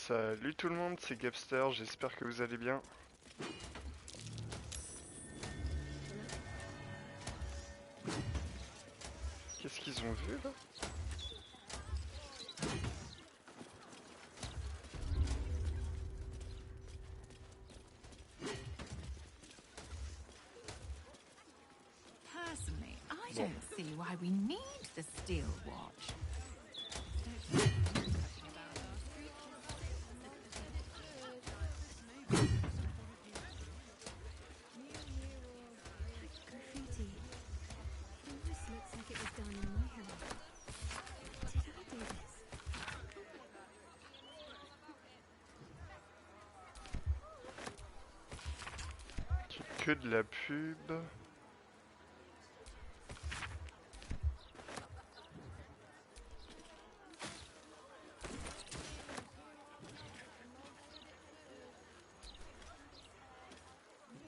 Salut tout le monde, c'est Gapster, j'espère que vous allez bien. Qu'est-ce qu'ils ont vu là? Personally, I don't see why we need the steel watch. Que de la pub.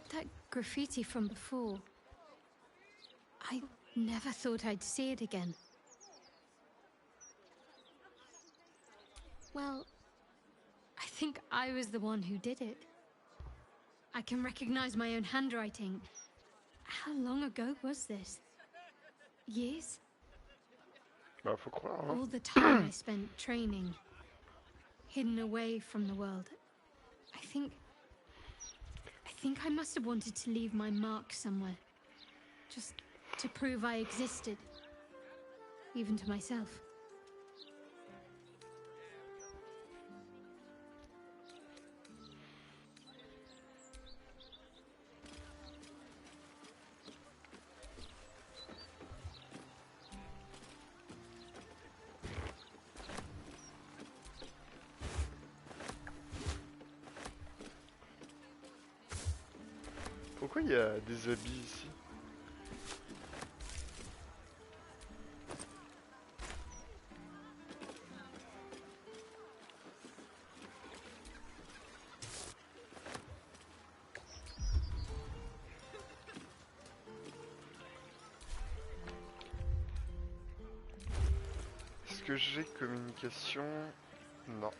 That graffiti from before. I never thought I'd see it again. Well, I think I was the one who did it. I can recognize my own handwriting. How long ago was this? Years? Bah, faut croire, hein. All the time I spent training, hidden away from the world. I think I must have wanted to leave my mark somewhere. Just to prove I existed. Even to myself. Pourquoi il y a des habits ici? Est-ce que j'ai communication? Non.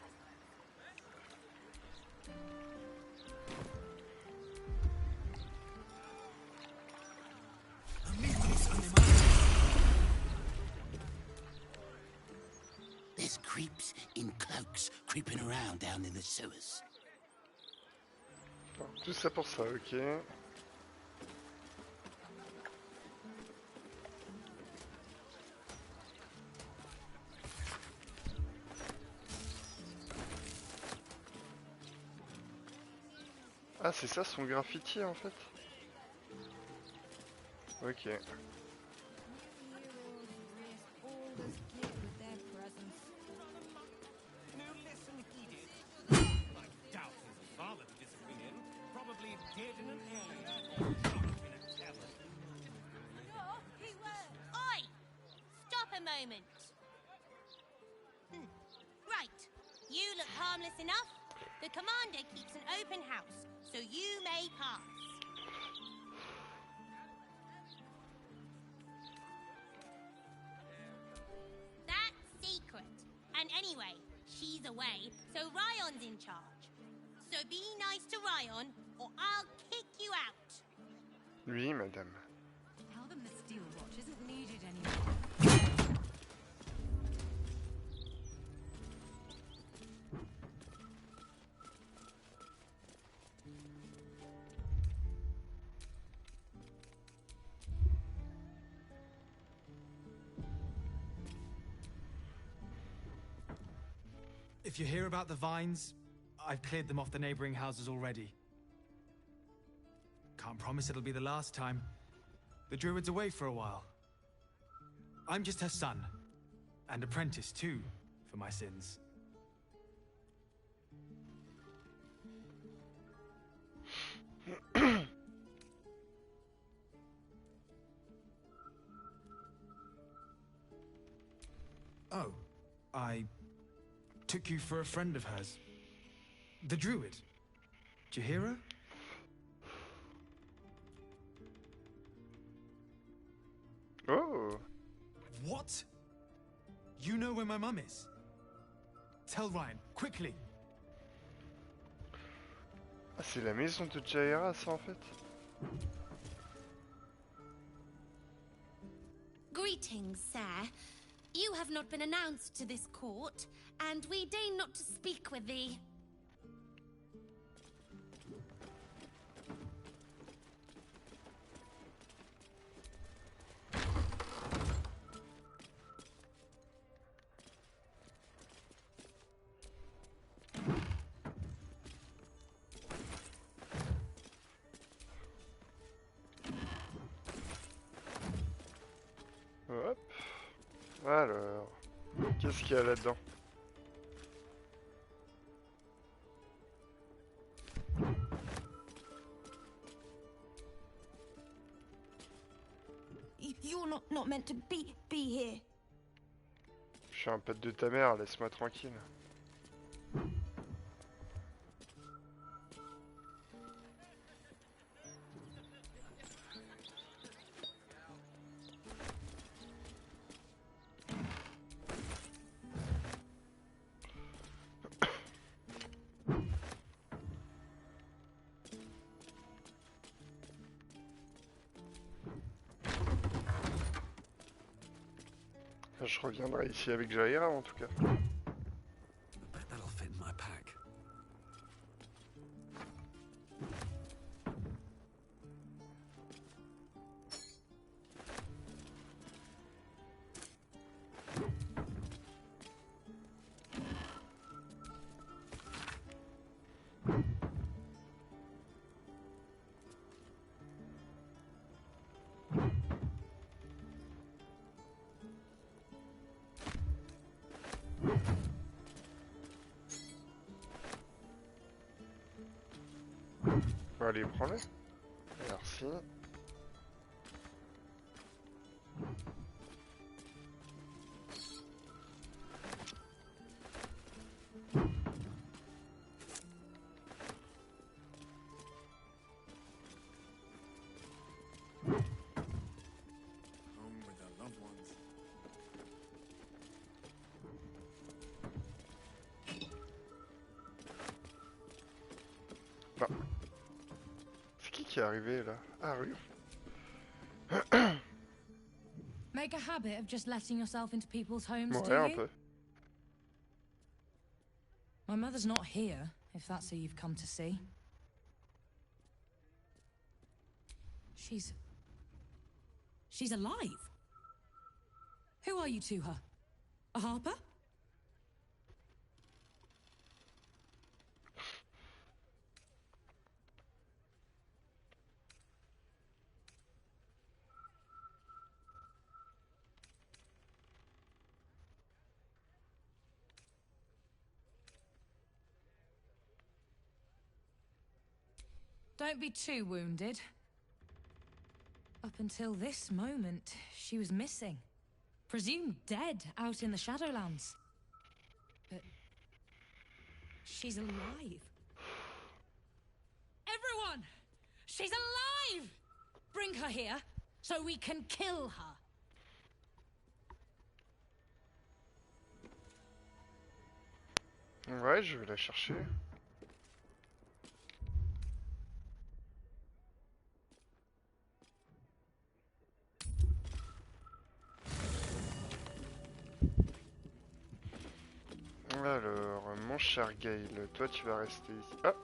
Creeps in cloaks creeping around down in the sewers. Bon, tout ça pour ça, ok. Ah, c'est ça son graffiti en fait? Ok. Right, you look harmless enough. The commander keeps an open house, so you may pass. That's secret. And anyway, she's away, so Ryon's in charge. So be nice to Ryon, or I'll kick you out. Oui, madame. Tell them the steel watch isn't needed anymore. If you hear about the vines, I've cleared them off the neighboring houses already. Can't promise it'll be the last time. The druid's away for a while. I'm just her son, and apprentice too, for my sins. Oh, I took you for a friend of hers. The druid. Jaheira? Oh! What? You know where my mum is? Tell Ryan, quickly. Ah, c'est la maison de Jaheira, ça en fait. Greetings, sir. You have not been announced to this court, and we deign not to speak with thee. Hop. Alors, qu'est-ce qu'il y a là-dedans? You're not meant to be here. Je suis un pote de ta mère, laisse-moi tranquille. Je reviendrai ici avec Jaheira en tout cas. I bet that'll fit in my pack. Allez, prends-le. Merci. Home with our loved ones. Bah. C'est qui est arrivé là? Ah, Rue. Make a habit of just letting yourself into people's homes, Ouais, do un you? peu. My mother's not here, if that's who you've come to see. She's alive. Who are you to her? A harper? Don't be too wounded. Up until this moment, she was missing. Presumed dead out in the Shadowlands. But she's alive. Everyone! She's alive! Bring her here so we can kill her. Ouais, je vais la chercher. Alors, mon cher Gale, toi tu vas rester ici. Ah!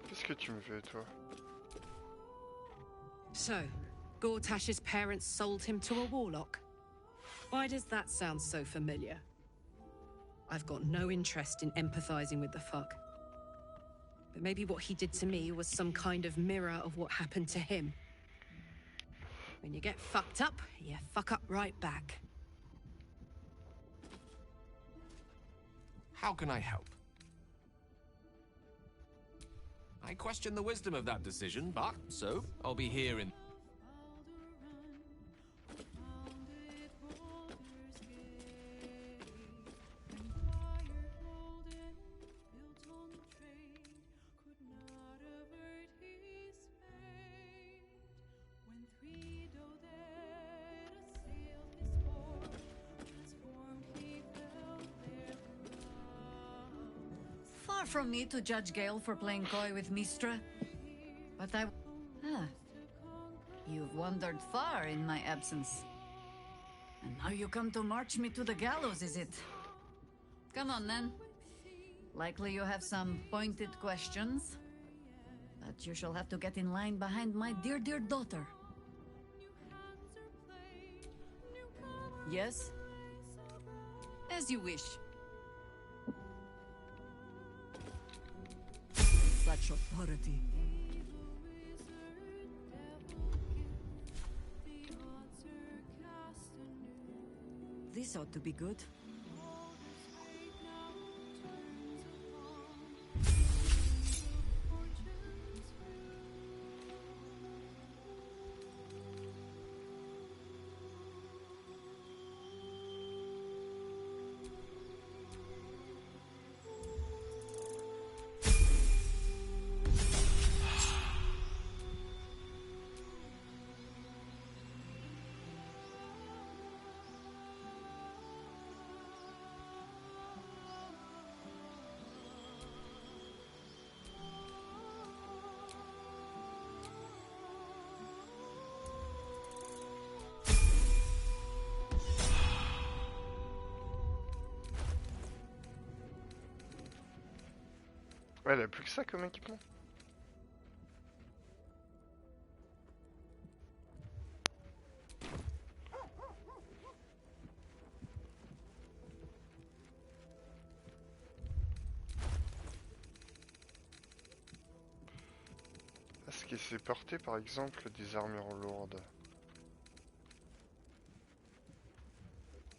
Qu'est-ce que tu me veux, toi? So, Gortash's parents sold him to a warlock. Why does that sound so familiar? I've got no interest in empathizing with the fuck. But maybe what he did to me was some kind of mirror of what happened to him. When you get fucked up, you fuck up right back. How can I help? I question the wisdom of that decision, but so I'll be here in... far from me to judge Gale for playing coy with Mistra. But I... Ah. You've wandered far in my absence. And now you come to march me to the gallows, is it? Come on, then. Likely you have some pointed questions. But you shall have to get in line behind my dear, dear daughter. Yes? As you wish. Such authority. This ought to be good. Ouais, elle a plus que ça comme équipement. Est-ce qu'il s'est porté par exemple des armures lourdes?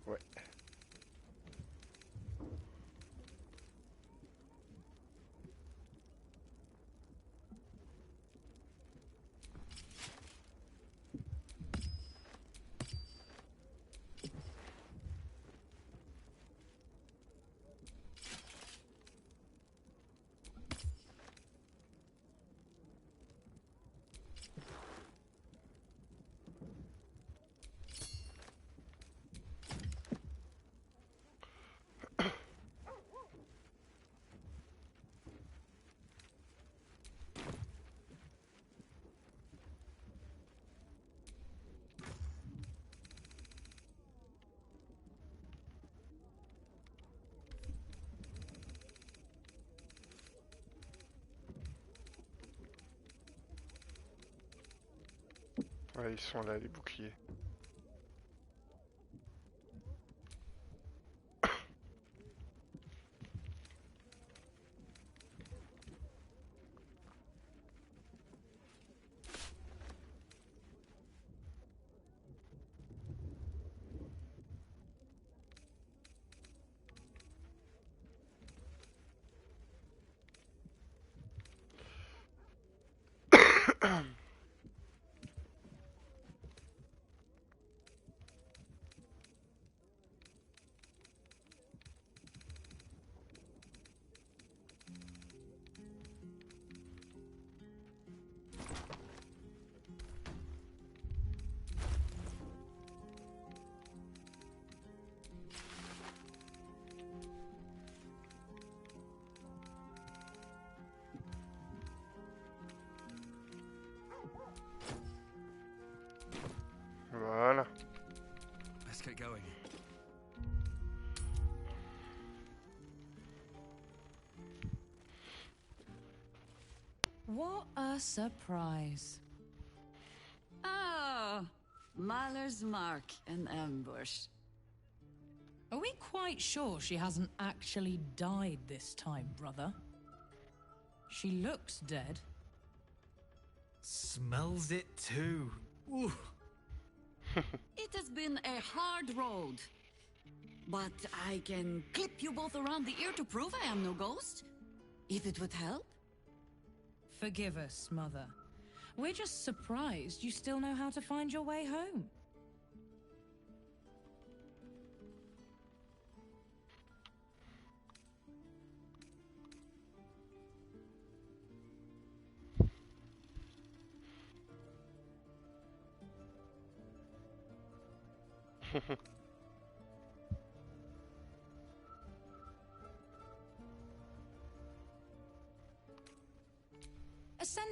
Ouais. Ouais, ils sont là, les boucliers. Voilà. Let's get going. What a surprise. Ah, Mahler's mark, an ambush. Are we quite sure she hasn't actually died this time, brother? She looks dead. Smells it too. Ooh. It has been a hard road. But I can clip you both around the ear to prove I am no ghost. If it would help. Forgive us, Mother. We're just surprised you still know how to find your way home.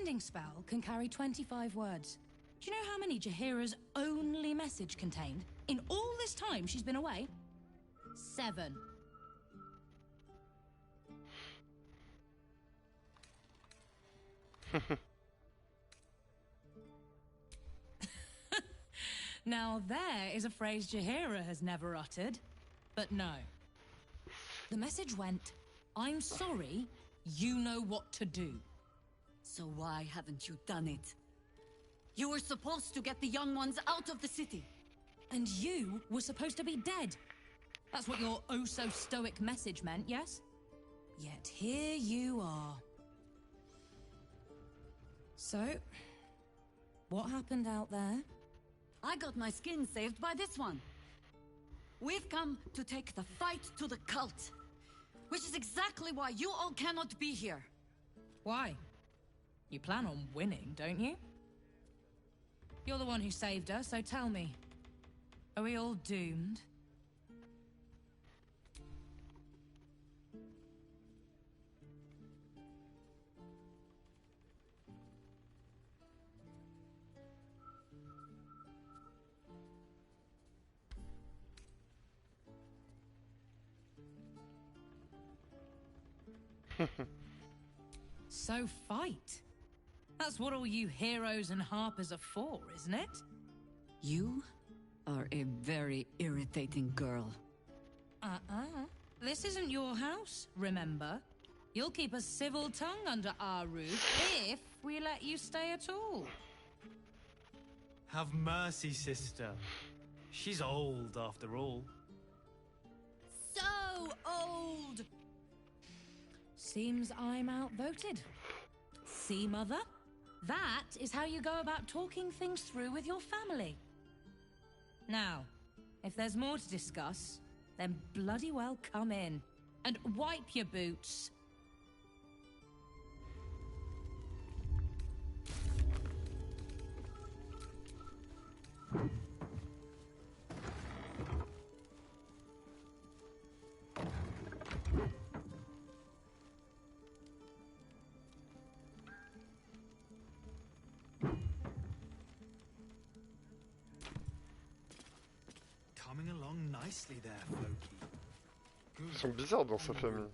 binding spell can carry 25 words. Do you know how many Jaheira's only message contained? In all this time she's been away? 7. Now there is a phrase Jaheira has never uttered. But no. The message went, I'm sorry, you know what to do. So why haven't you done it? You were supposed to get the young ones out of the city. And you were supposed to be dead. That's what your oh-so-stoic message meant, yes? Yet here you are. So, what happened out there? I got my skin saved by this one. We've come to take the fight to the cult. Which is exactly why you all cannot be here. Why? You plan on winning, don't you? You're the one who saved her, so tell me. Are we all doomed? So fight. That's what all you heroes and harpers are for, isn't it? You are a very irritating girl. This isn't your house, remember? You'll keep a civil tongue under our roof if we let you stay at all. Have mercy, sister. She's old, after all. So old! Seems I'm outvoted. See, Mother? That is how you go about talking things through with your family. Now, if there's more to discuss, then bloody well come in. And wipe your boots. Coming along nicely there, Floki. Ils sont bizarres dans sa famille.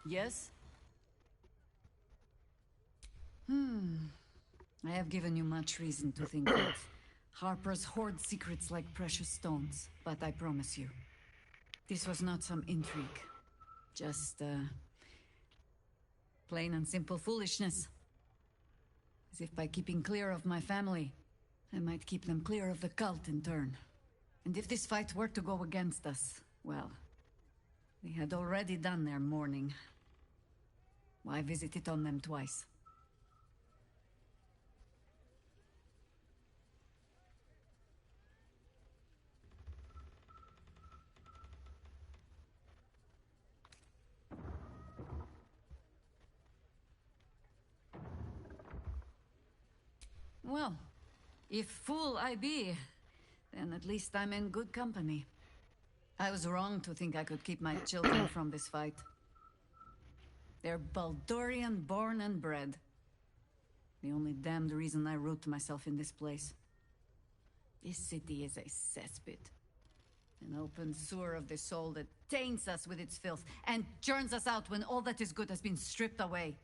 Yes? I have given you much reason to think that Harpers hoard secrets like precious stones, but I promise you, this was not some intrigue. Just, plain and simple foolishness. As if by keeping clear of my family, I might keep them clear of the cult in turn. And if this fight were to go against us, well, they had already done their mourning. Why visit it on them twice? Well, if fool I be, then at least I'm in good company. I was wrong to think I could keep my children from this fight. They're Baldurian born and bred. The only damned reason I root myself in this place. This city is a cesspit. An open sewer of the soul that taints us with its filth and churns us out when all that is good has been stripped away.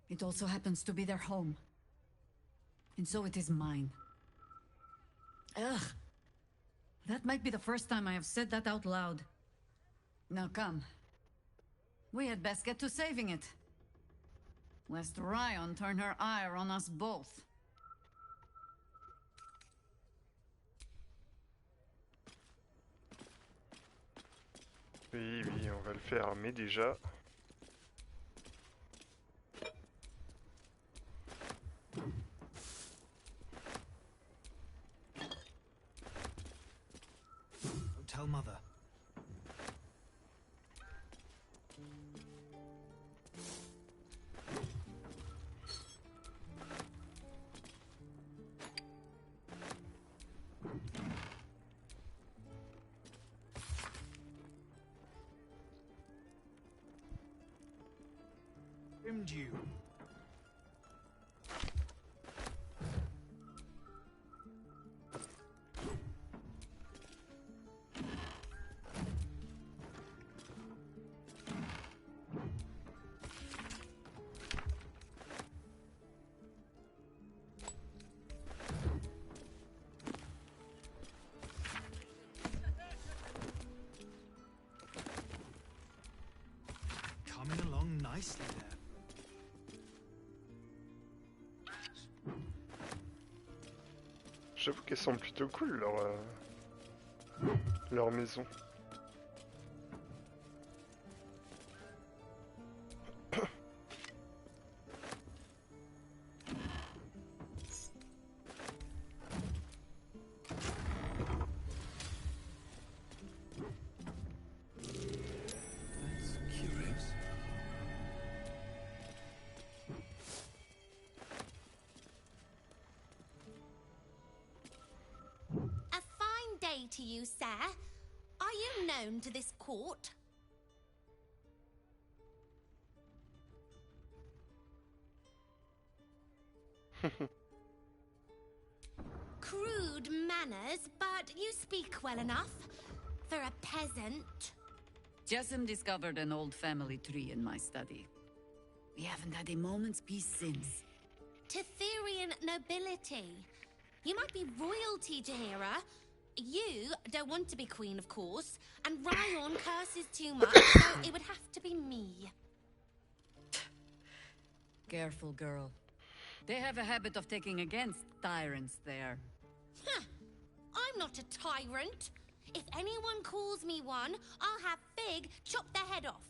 It also happens to be their home. And so it is mine. Ugh. That might be the first time I have said that out loud. Now come. We had best get to saving it. Lest Ryan turn her ire on us both. Oui, oui, on va le faire, mais déjà... Tell Mother. Trimmed you. Coming along nicely there. J'avoue qu'elles sont plutôt cool leur maison. That's curious. A fine day to you, sir. Are you known to this court? Crude manners, but you speak well enough for a peasant. Jessim discovered an old family tree in my study. We haven't had a moment's peace since. Tetherian nobility. You might be royalty, Jaheira. You don't want to be queen, of course, and Ryan curses too much, so it would have to be me. Careful, girl. They have a habit of taking against tyrants there. Huh. I'm not a tyrant. If anyone calls me one, I'll have Fig chop their head off.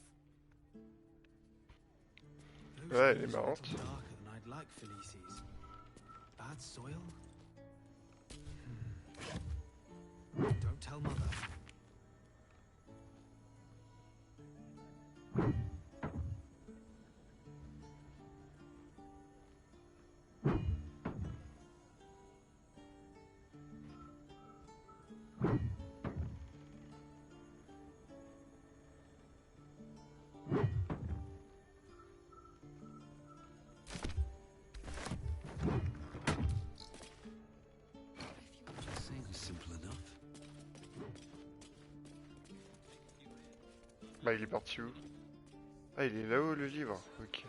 Those Ouais, elle est leaves are a marrante. little darker than I'd like, Felices. Bad soil? Don't tell Mother. Seems simple enough. Bah il est parti où? Ah il est là-haut le livre, ok.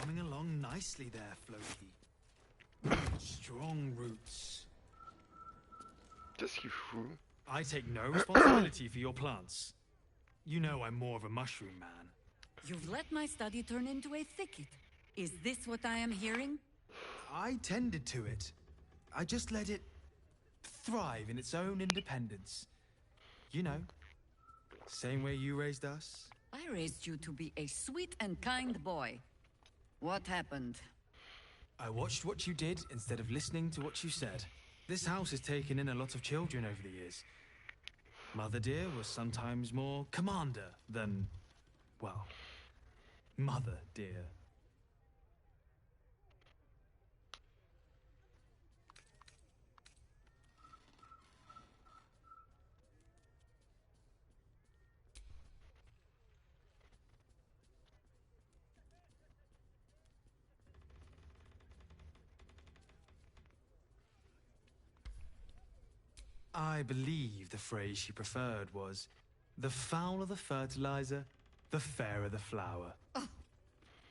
Coming along nicely there, Floki. Strong roots. Qu'est-ce qu'il fout? I take no responsibility for your plants. You know I'm more of a mushroom man. You've let my study turn into a thicket. Is this what I am hearing? I tended to it. I just let it thrive in its own independence. You know, same way you raised us. I raised you to be a sweet and kind boy. What happened? I watched what you did instead of listening to what you said. This house has taken in a lot of children over the years. Mother dear was sometimes more commander than, well, mother dear. I believe the phrase she preferred was, the fouler the fertilizer, the fairer the flower.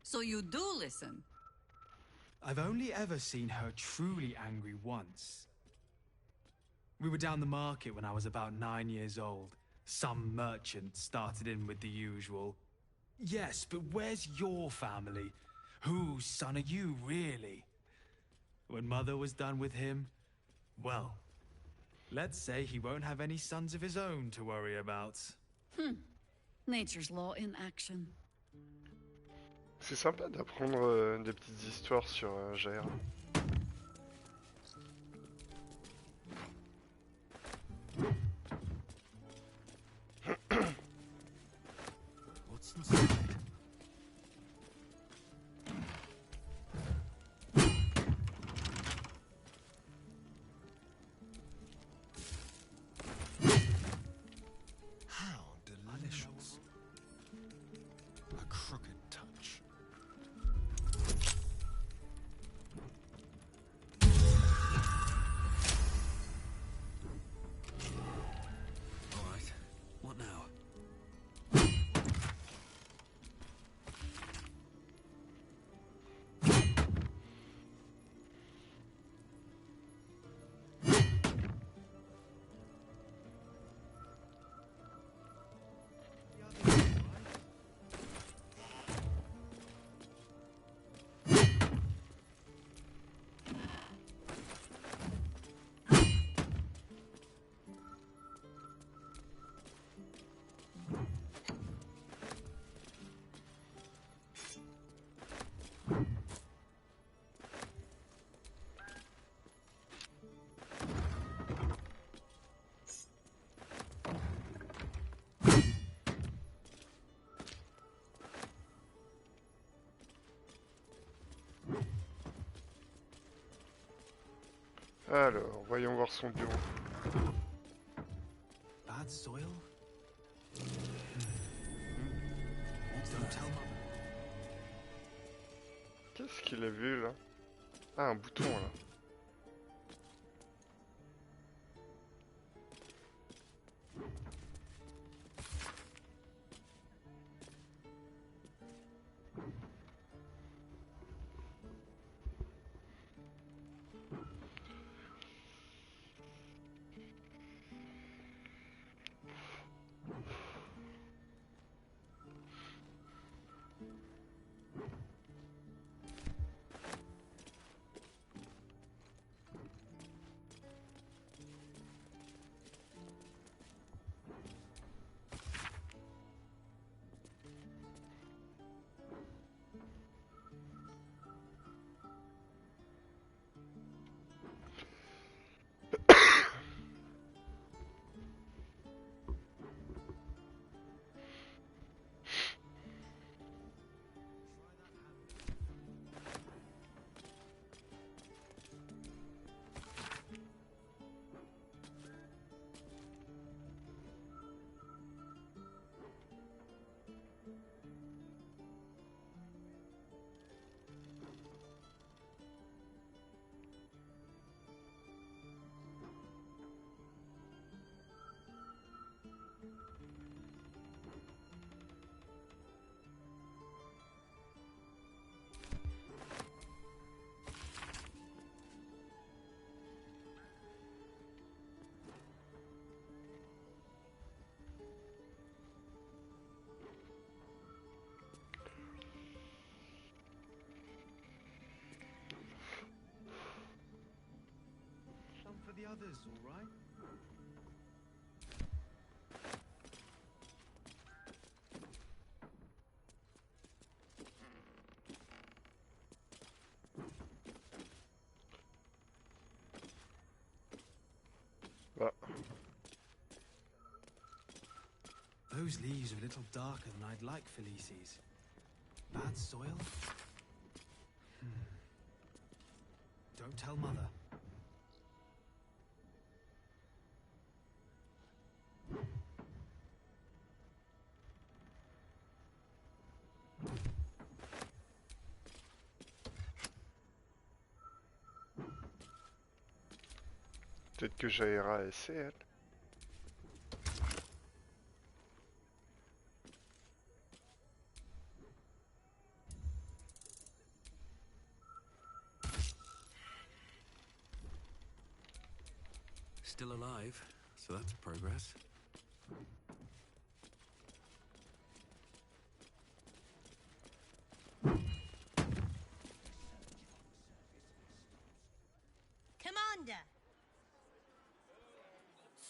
So you do listen? I've only ever seen her truly angry once. We were down the market when I was about 9 years old. Some merchant started in with the usual, "Yes, but where's your family? Whose son are you, really?" When Mother was done with him, well, let's say he won't have any sons of his own to worry about. Nature's law in action. C'est sympa d'apprendre des petites histoires sur Jaheira. What's inside? How delicious. A crooked touch. All right. What now? Alors, voyons voir son bureau. Bad soil? Don't tell Mother. Qu'est-ce qu'il a vu là? Ah, un bouton là. For the others, all right? Bah, Those leaves are a little darker than I'd like, Felices. Bad soil? Don't tell Mother. peut-être que Jaheira essaie, elle. still alive, so that's progress. Commander!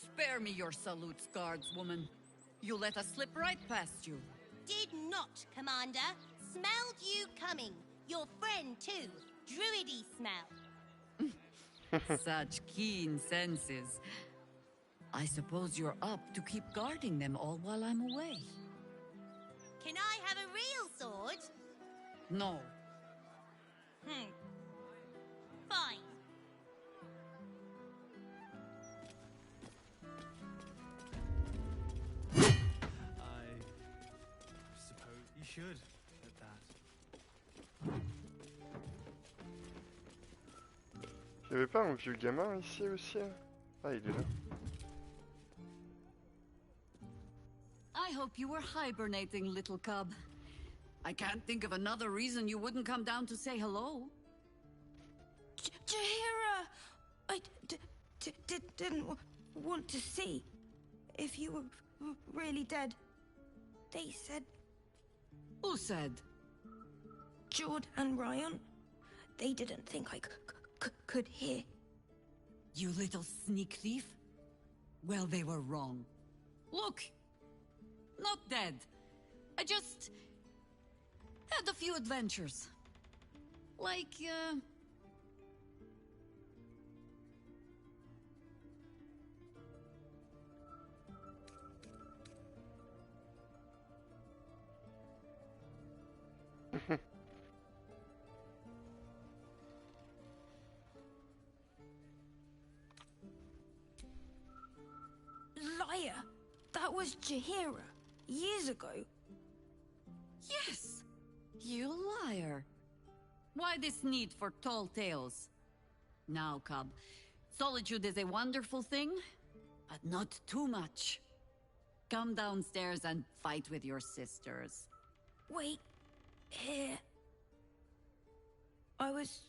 Spare me your salutes, guardswoman. You let us slip right past you. Did not, Commander. Smelled you coming. Your friend, too. Druidy smell. Such keen senses. I suppose you're up to keep guarding them all while I'm away. Can I have a real sword? No. Fine. I suppose you should at that. Il y avait pas un vieux gamin ici aussi? Ah, il est là. I hope you were hibernating, little cub. I can't think of another reason you wouldn't come down to say hello. Jaheira! I didn't want to see if you were really dead. They said... Who said? Jord and Ryan. They didn't think I could hear. You little sneak thief? Well, they were wrong. Look! Not dead. I just... had a few adventures. Like, Liar! That was Jaheira. Years ago. Yes! You liar. Why this need for tall tales? Now, cub, solitude is a wonderful thing, but not too much. Come downstairs and fight with your sisters. Wait. Here. I was...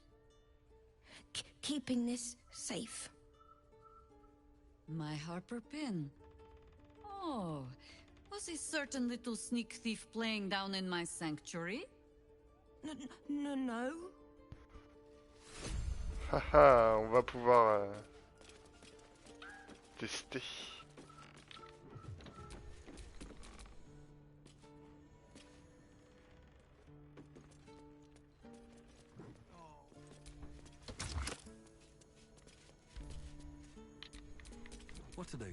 keeping this safe. My Harper pin. Oh, was a certain little sneak thief playing down in my sanctuary? No. Haha, on va pouvoir tester. What to do?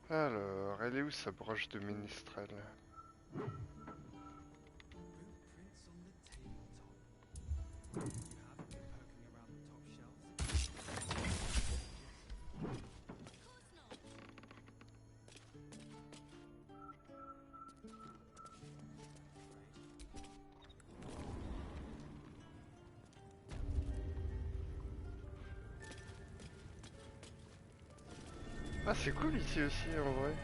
Alors, elle est où sa broche de ménestrel? Ah, c'est cool ici aussi en vrai.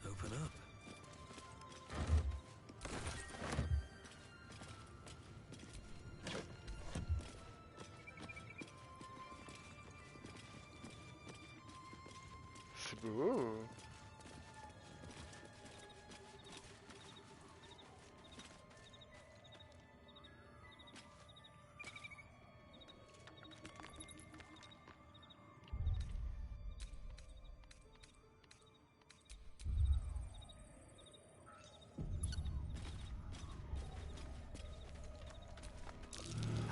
Open up. C'est beau.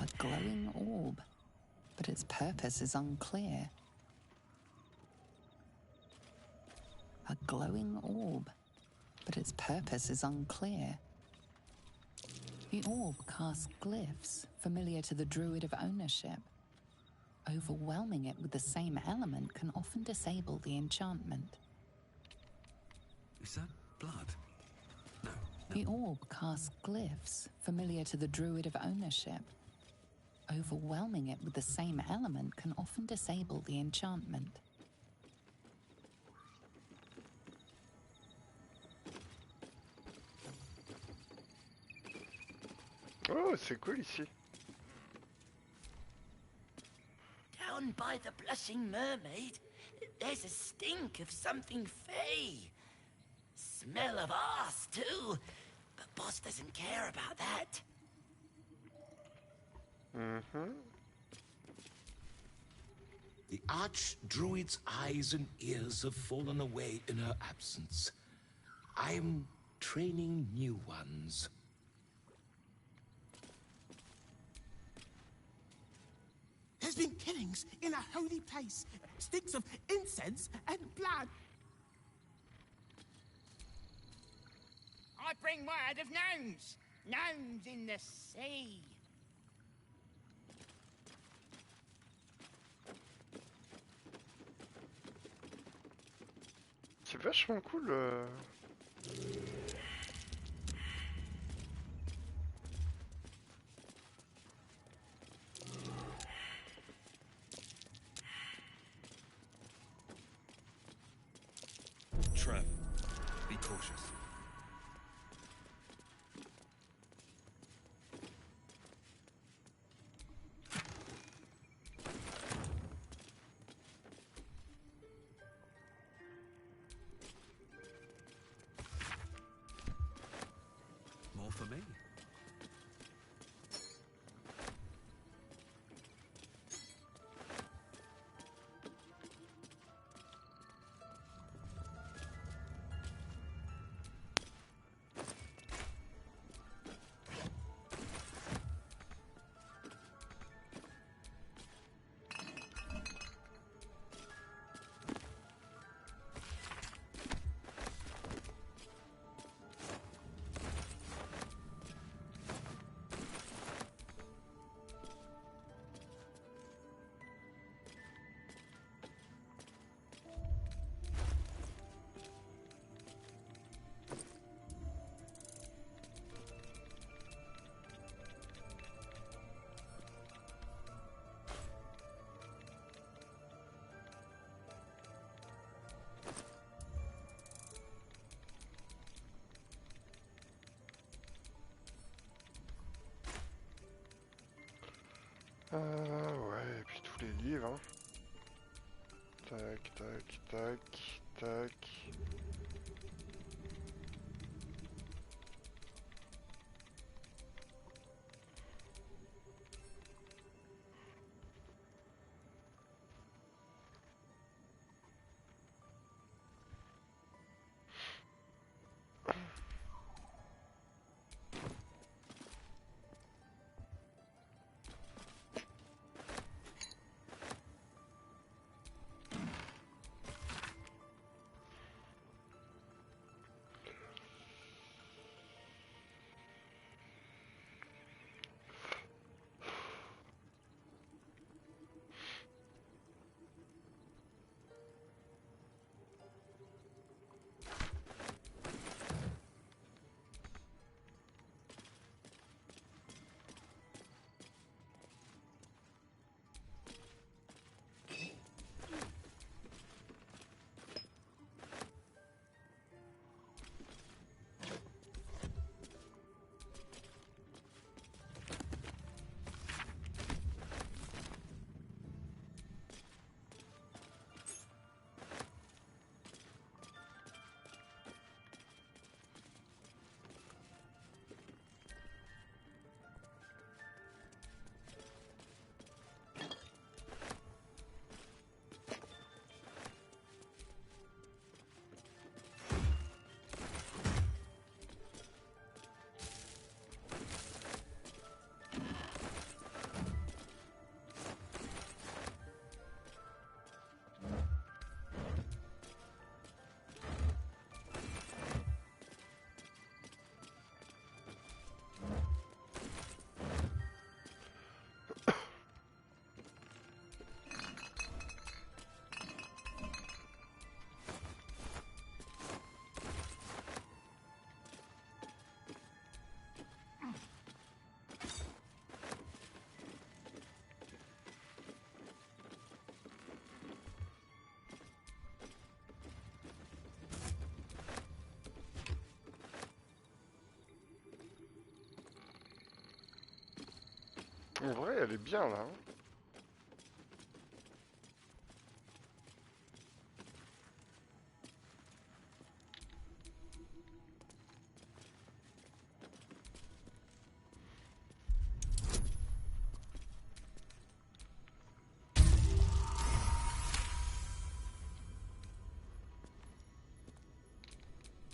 A glowing orb, but its purpose is unclear. A glowing orb, but its purpose is unclear. The orb casts glyphs familiar to the druid of ownership. Overwhelming it with the same element can often disable the enchantment. Is that blood? No. The orb casts glyphs familiar to the druid of ownership. Overwhelming it with the same element can often disable the enchantment. Oh, c'est cool ici. Down by the Blushing Mermaid, there's a stink of something fey. Smell of arse, too. But boss doesn't care about that. Mm-hmm. The Archdruid's eyes and ears have fallen away in her absence. I'm training new ones. There's been killings in a holy place. Stinks of incense and blood. I bring word of gnomes. Gnomes in the sea. C'est vachement cool. Très, be cautious. More for me. Ouais, et puis tous les livres. Hein. Tac, tac, tac, tac. En vrai, elle est bien là. Hein.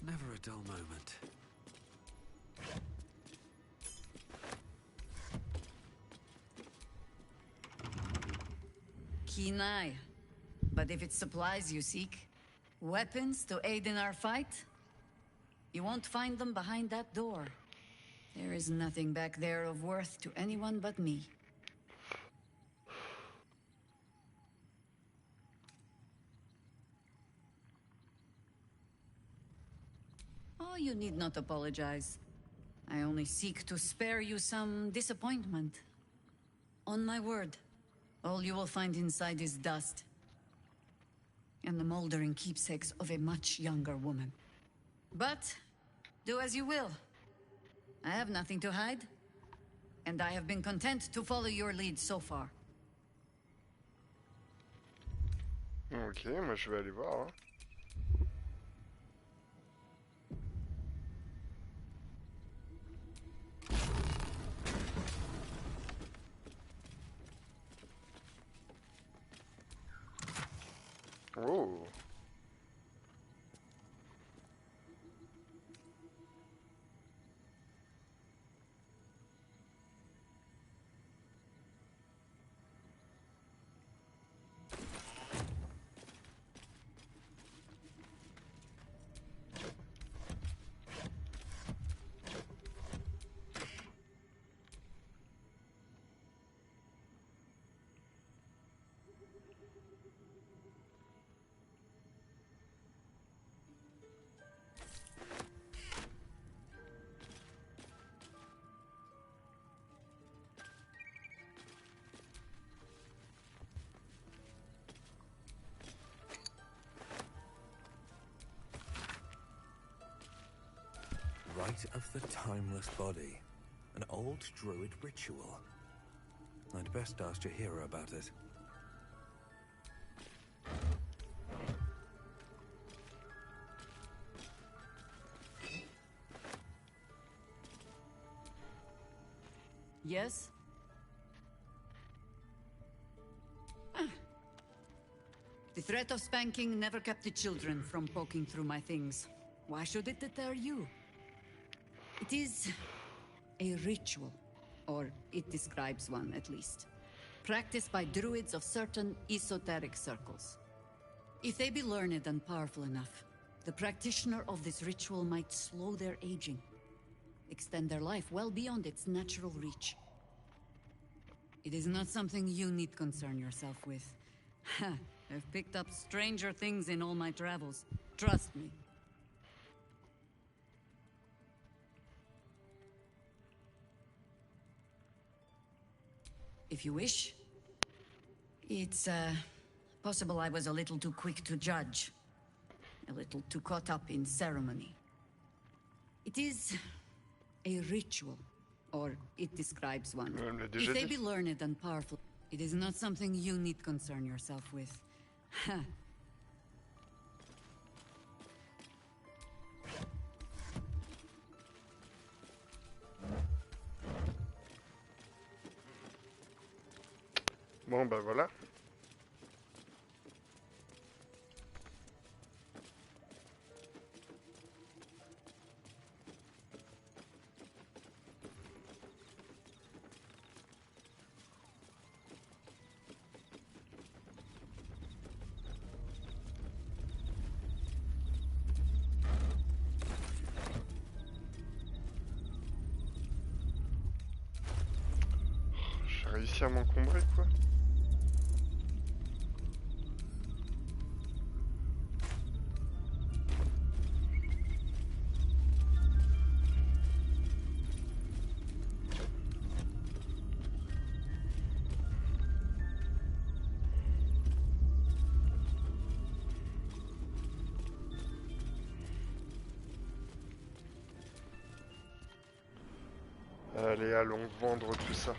Never a dull moment. Keen eye. But if it's supplies you seek, weapons to aid in our fight, you won't find them behind that door. There is nothing back there of worth to anyone but me. Oh, you need not apologize. I only seek to spare you some disappointment. On my word, all you will find inside is dust. And the moldering keepsakes of a much younger woman. But, do as you will. I have nothing to hide. And I have been content to follow your lead so far. Ok, moi je vais aller voir. Hein. Oh. Rite of the Timeless Body. An old druid ritual. I'd best ask Jaheira about it. Yes? The threat of spanking never kept the children from poking through my things. Why should it deter you? It is a ritual, or it describes one at least, practiced by druids of certain esoteric circles. If they be learned and powerful enough, the practitioner of this ritual might slow their aging, extend their life well beyond its natural reach. It is not something you need concern yourself with. I've picked up stranger things in all my travels. Trust me. If you wish. It's, possible I was a little too quick to judge. A little too caught up in ceremony. It is a ritual, or it describes one. If they be learned and powerful, it is not something you need concern yourself with. Bon bah voilà. J'ai réussi à m'encombrer quoi. Allez, allons vendre tout ça.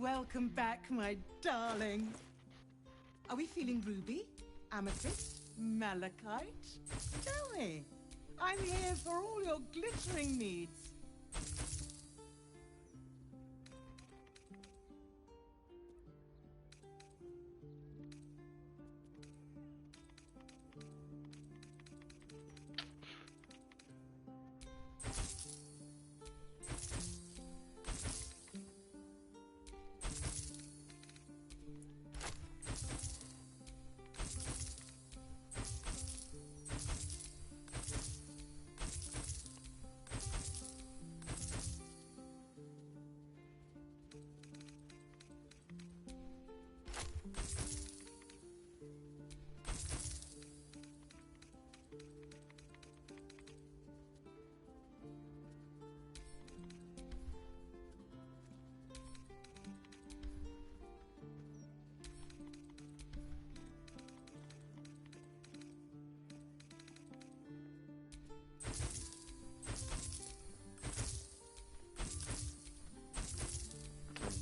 Welcome back, my darling. Are we feeling ruby, amethyst, malachite? Tell me. I'm here for all your glittering needs.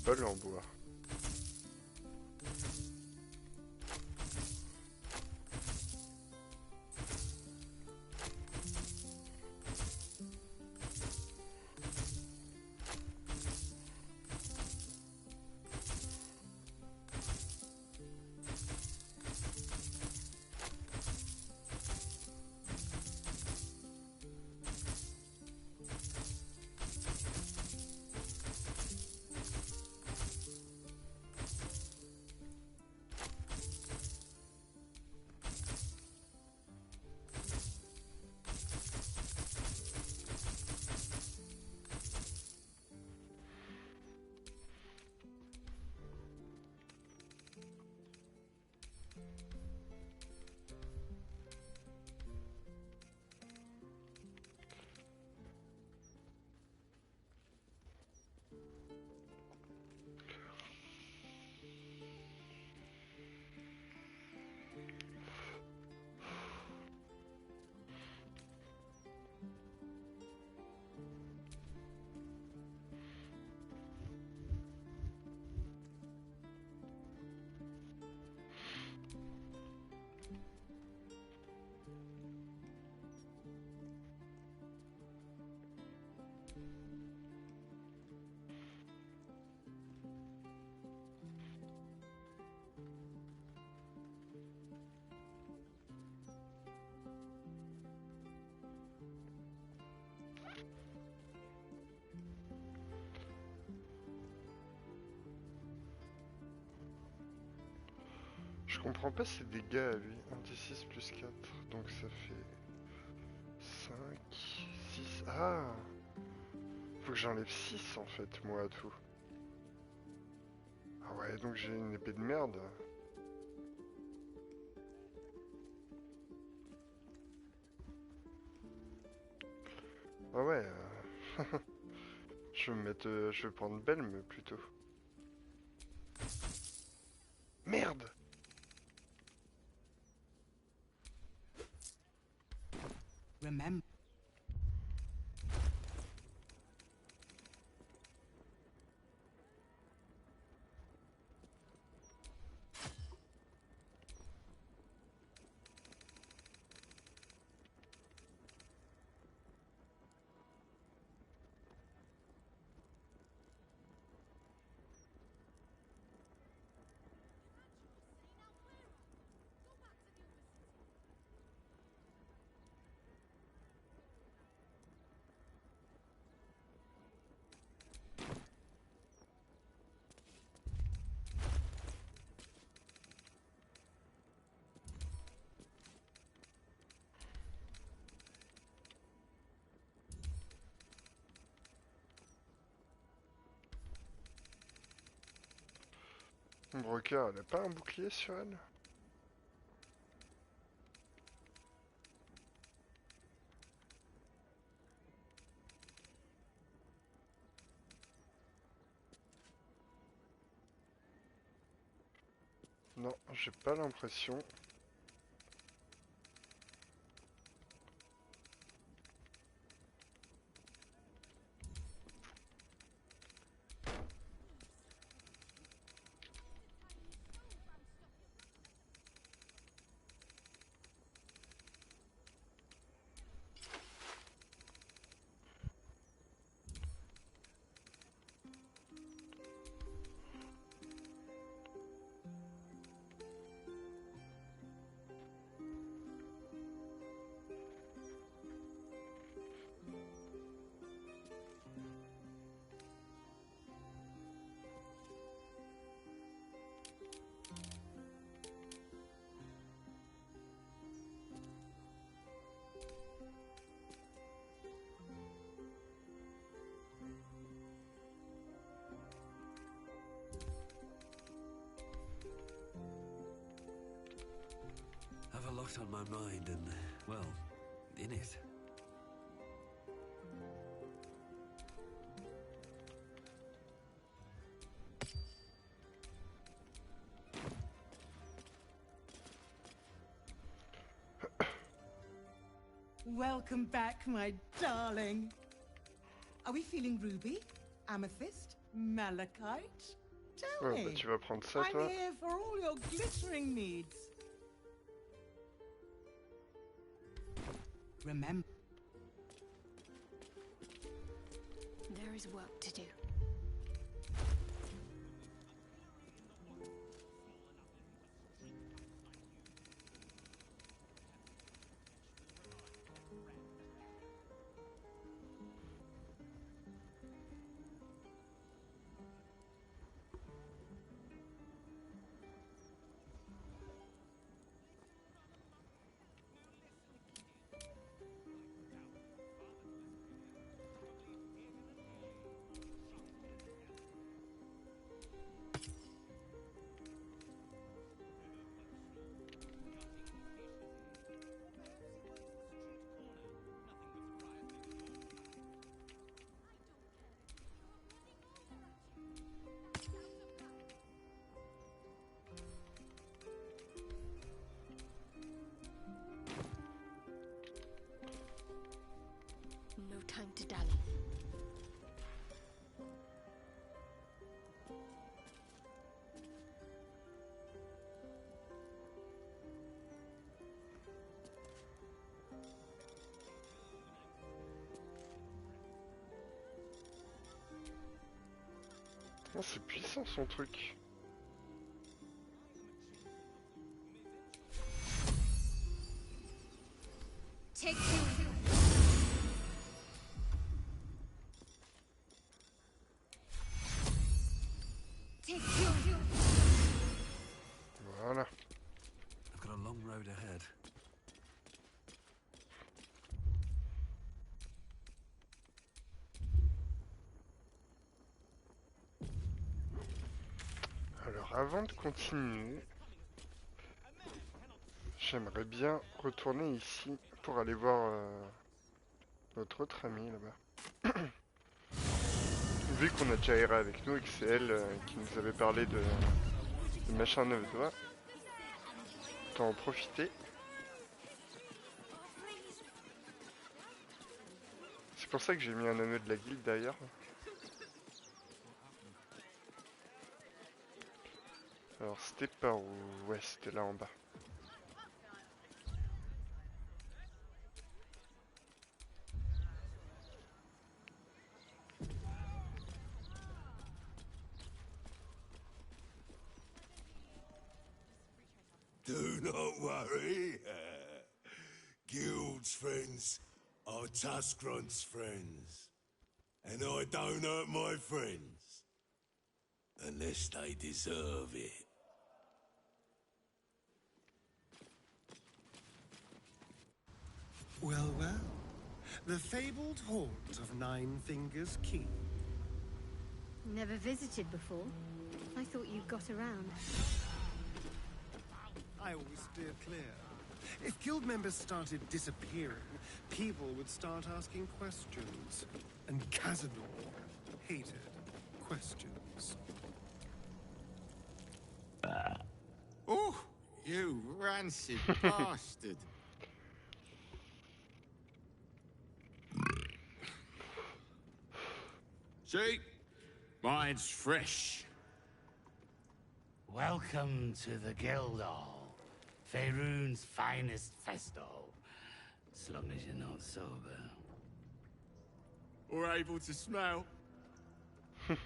Bol en bois. Je comprends pas ses dégâts à lui. 1d6 plus 4. Donc ça fait 5, 6. Ah! Faut que j'enlève 6 en fait, moi à tout. Ah ouais, donc j'ai une épée de merde. Ah ouais. Je vais me mettre. Je vais prendre Belm plutôt. Merde! Remember. Broker, elle a pas un bouclier sur elle? Non, j'ai pas l'impression. a lot on my mind and, well, in it. Welcome back, my darling. Are we feeling ruby, amethyst, malachite? Tell Ouais, me. bah tu vas prendre ça, I'm toi. here for all your glittering needs. Remember. There is work to do. No time to dally. Oh, c'est puissant son truc. Take two. Voilà. I've got a long road ahead. Alors avant de continuer, j'aimerais bien retourner ici pour aller voir notre autre amie là-bas. Vu qu'on a Jaheira avec nous et que c'est elle qui nous avait parlé de machin 9 doigts, autant en profiter. C'est pour ça que j'ai mis un anneau de la guilde d'ailleurs. Alors c'était par où? Ouais, c'était là en bas. Do not worry. Guild's friends are Tuscrunt's friends. And I don't hurt my friends. Unless they deserve it. Well, well. The fabled haunt of Nine Fingers Keep. Never visited before. I thought you got around. I always steer clear. If guild members started disappearing, people would start asking questions. And Cazador hated questions. Oh, you rancid bastard. See? Mine's fresh. Welcome to the Guildhall, Faerun's finest festo. As long as you're not sober. Or able to smell. I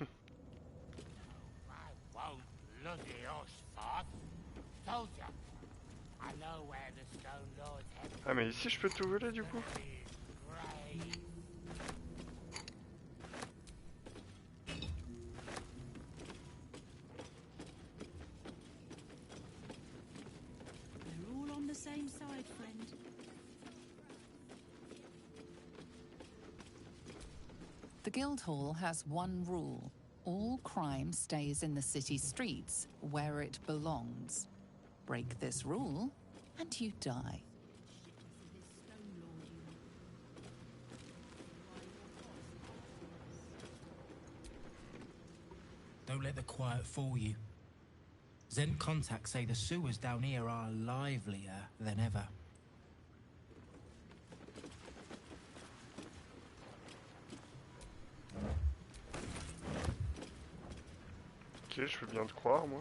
won't bloody us, Foth. Told ya. I know where the Stone Lord's headed. Ah mais ici je peux tout voler du coup. We're all on the same side, friend. The Guildhall has one rule. All crime stays in the city streets, where it belongs. Break this rule, and you die. Don't let the quiet fool you. Zen contacts say the sewers down here are livelier than ever. Ok, je veux bien te croire, moi.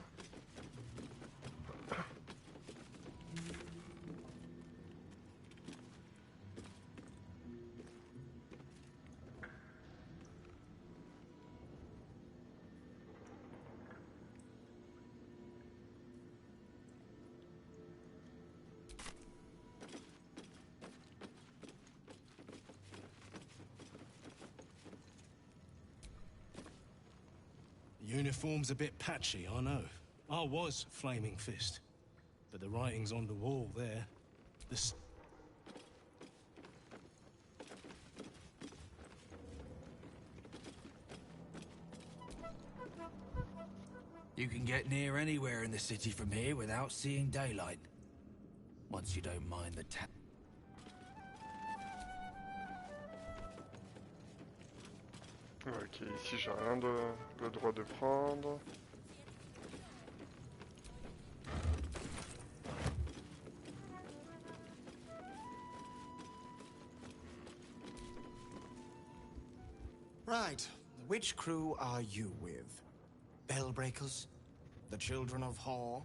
Uniform's a bit patchy, I know. I was Flaming Fist. But the writing's on the wall there. You can get near anywhere in the city from here without seeing daylight. Once you don't mind the Ok, ici j'ai rien de droit de prendre. Right. Which crew are you with? Bellbreakers? The Children of Hor?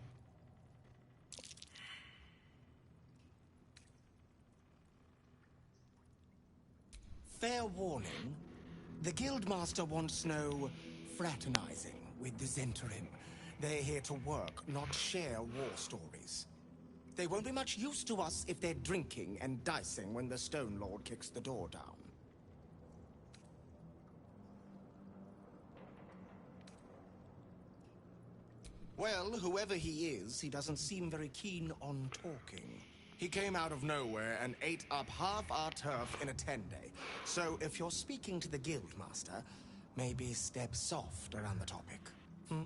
Fair warning. The Guildmaster wants no fraternizing with the Zentarim. They're here to work, not share war stories. They won't be much use to us if they're drinking and dicing when the Stone Lord kicks the door down. Well, whoever he is, he doesn't seem very keen on talking. He came out of nowhere and ate up half our turf in a 10-day. So if you're speaking to the Guildmaster, maybe step soft around the topic. Hmm?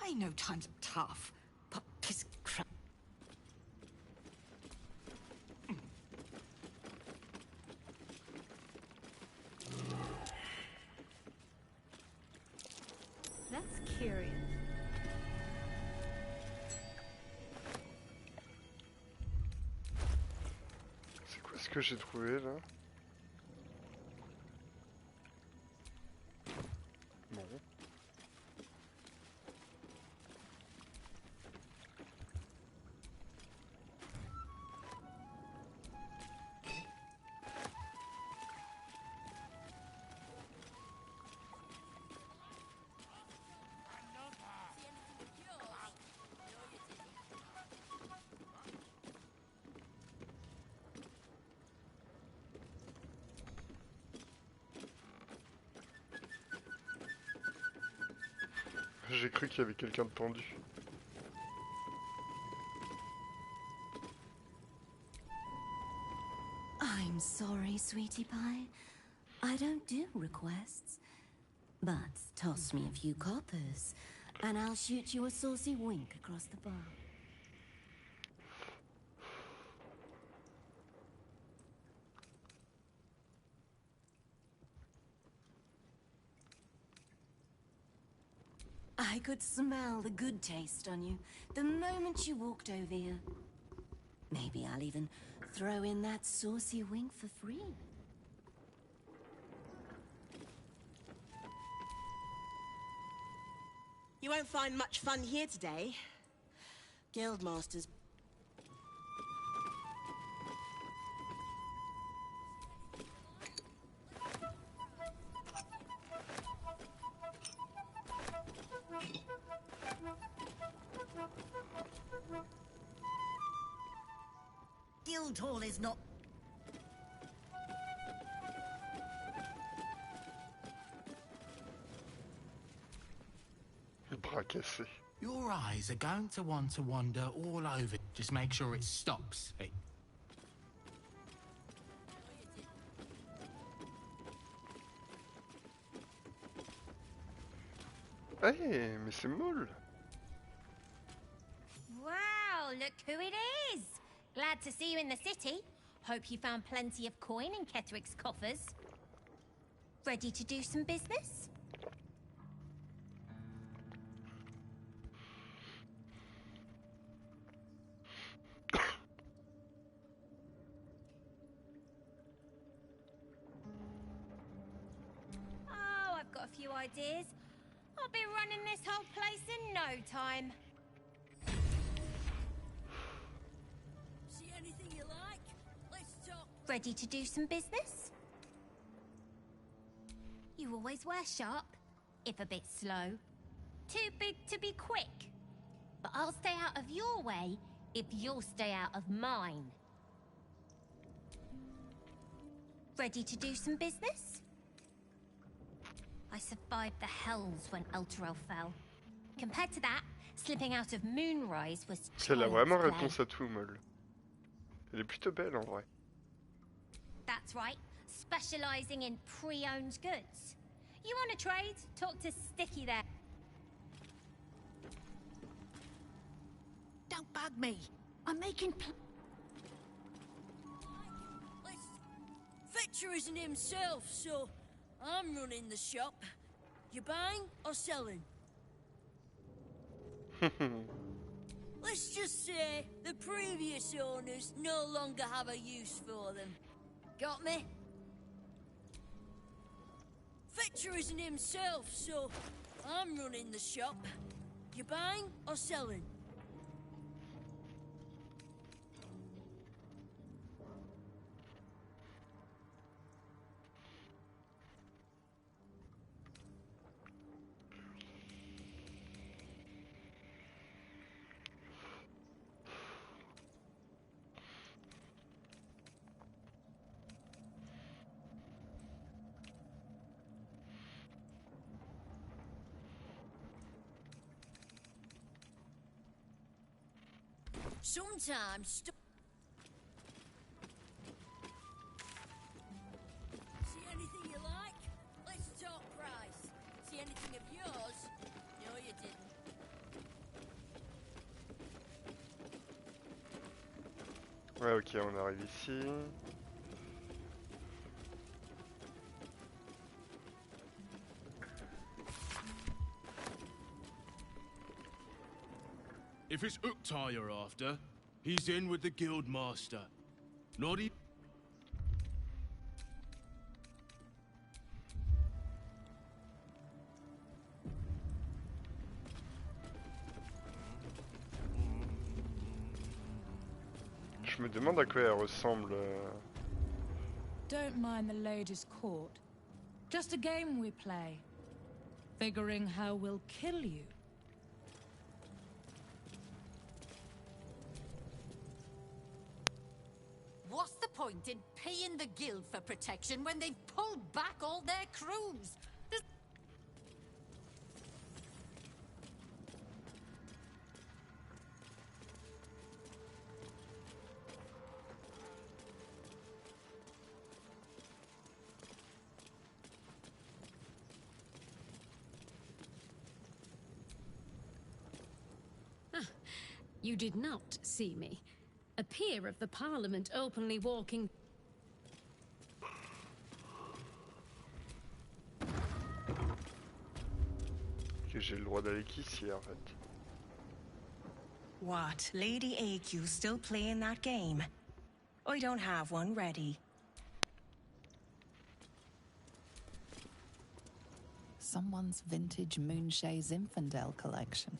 I know times are tough, but piss crap. That's curious. C'est quoi ce que j'ai trouvé là? Bon. J'ai cru qu'il y avait quelqu'un de tendu. I'm sorry, sweetie pie. I don't do requests. But toss me a few coppers, and I'll shoot you a saucy wink across the bar. I could smell the good taste on you the moment you walked over here. Maybe I'll even throw in that saucy wink for free. You won't find much fun here today. Guildmasters. Guildhall is not... Bras cassé. Your eyes are going to want to wander all over. Just make sure it stops. Hey. Hey, mais c'est Maul. Wow, look who it is! Glad to see you in the city. Hope you found plenty of coin in Ketheric's coffers. Ready to do some business? Oh, I've got a few ideas. I'll be running this whole place in no time. See anything you like? Let's talk. Ready to do some business? You always were sharp, if a bit slow. Too big to be quick. But I'll stay out of your way if you'll stay out of mine. Ready to do some business? I survived the hells when Elturel fell. Compared to that, slipping out of Moonrise was Elle a child's vraiment play. réponse à tout, Maul. Elle est plutôt belle en vrai. That's right, specialising in pre-owned goods. You want to trade? Talk to Sticky there. Don't bug me. I'm making Fetcher isn't himself, so I'm running the shop. You buying or selling? Let's just say the previous owners no longer have a use for them. Got me? Fetcher isn't himself, so I'm running the shop. You buying or selling? Sometimes see anything you like? Let's talk price. See anything of yours? No, you didn't. Ouais, ok, on arrive ici. If it's Uktar you're after, he's in with the guild master. Not e- Je me demande à quoi elle ressemble. Don't mind the ladies' court. Just a game we play. Figuring how we'll kill you. What's the point in paying the guild for protection when they've pulled back all their crews? You did not see me. A peer of the Parliament openly walking... Que j'ai le droit d'aller qu'ici en fait. What? Lady AQ still playing that game? I don't have one ready. Someone's vintage Moonshae's Infidel collection.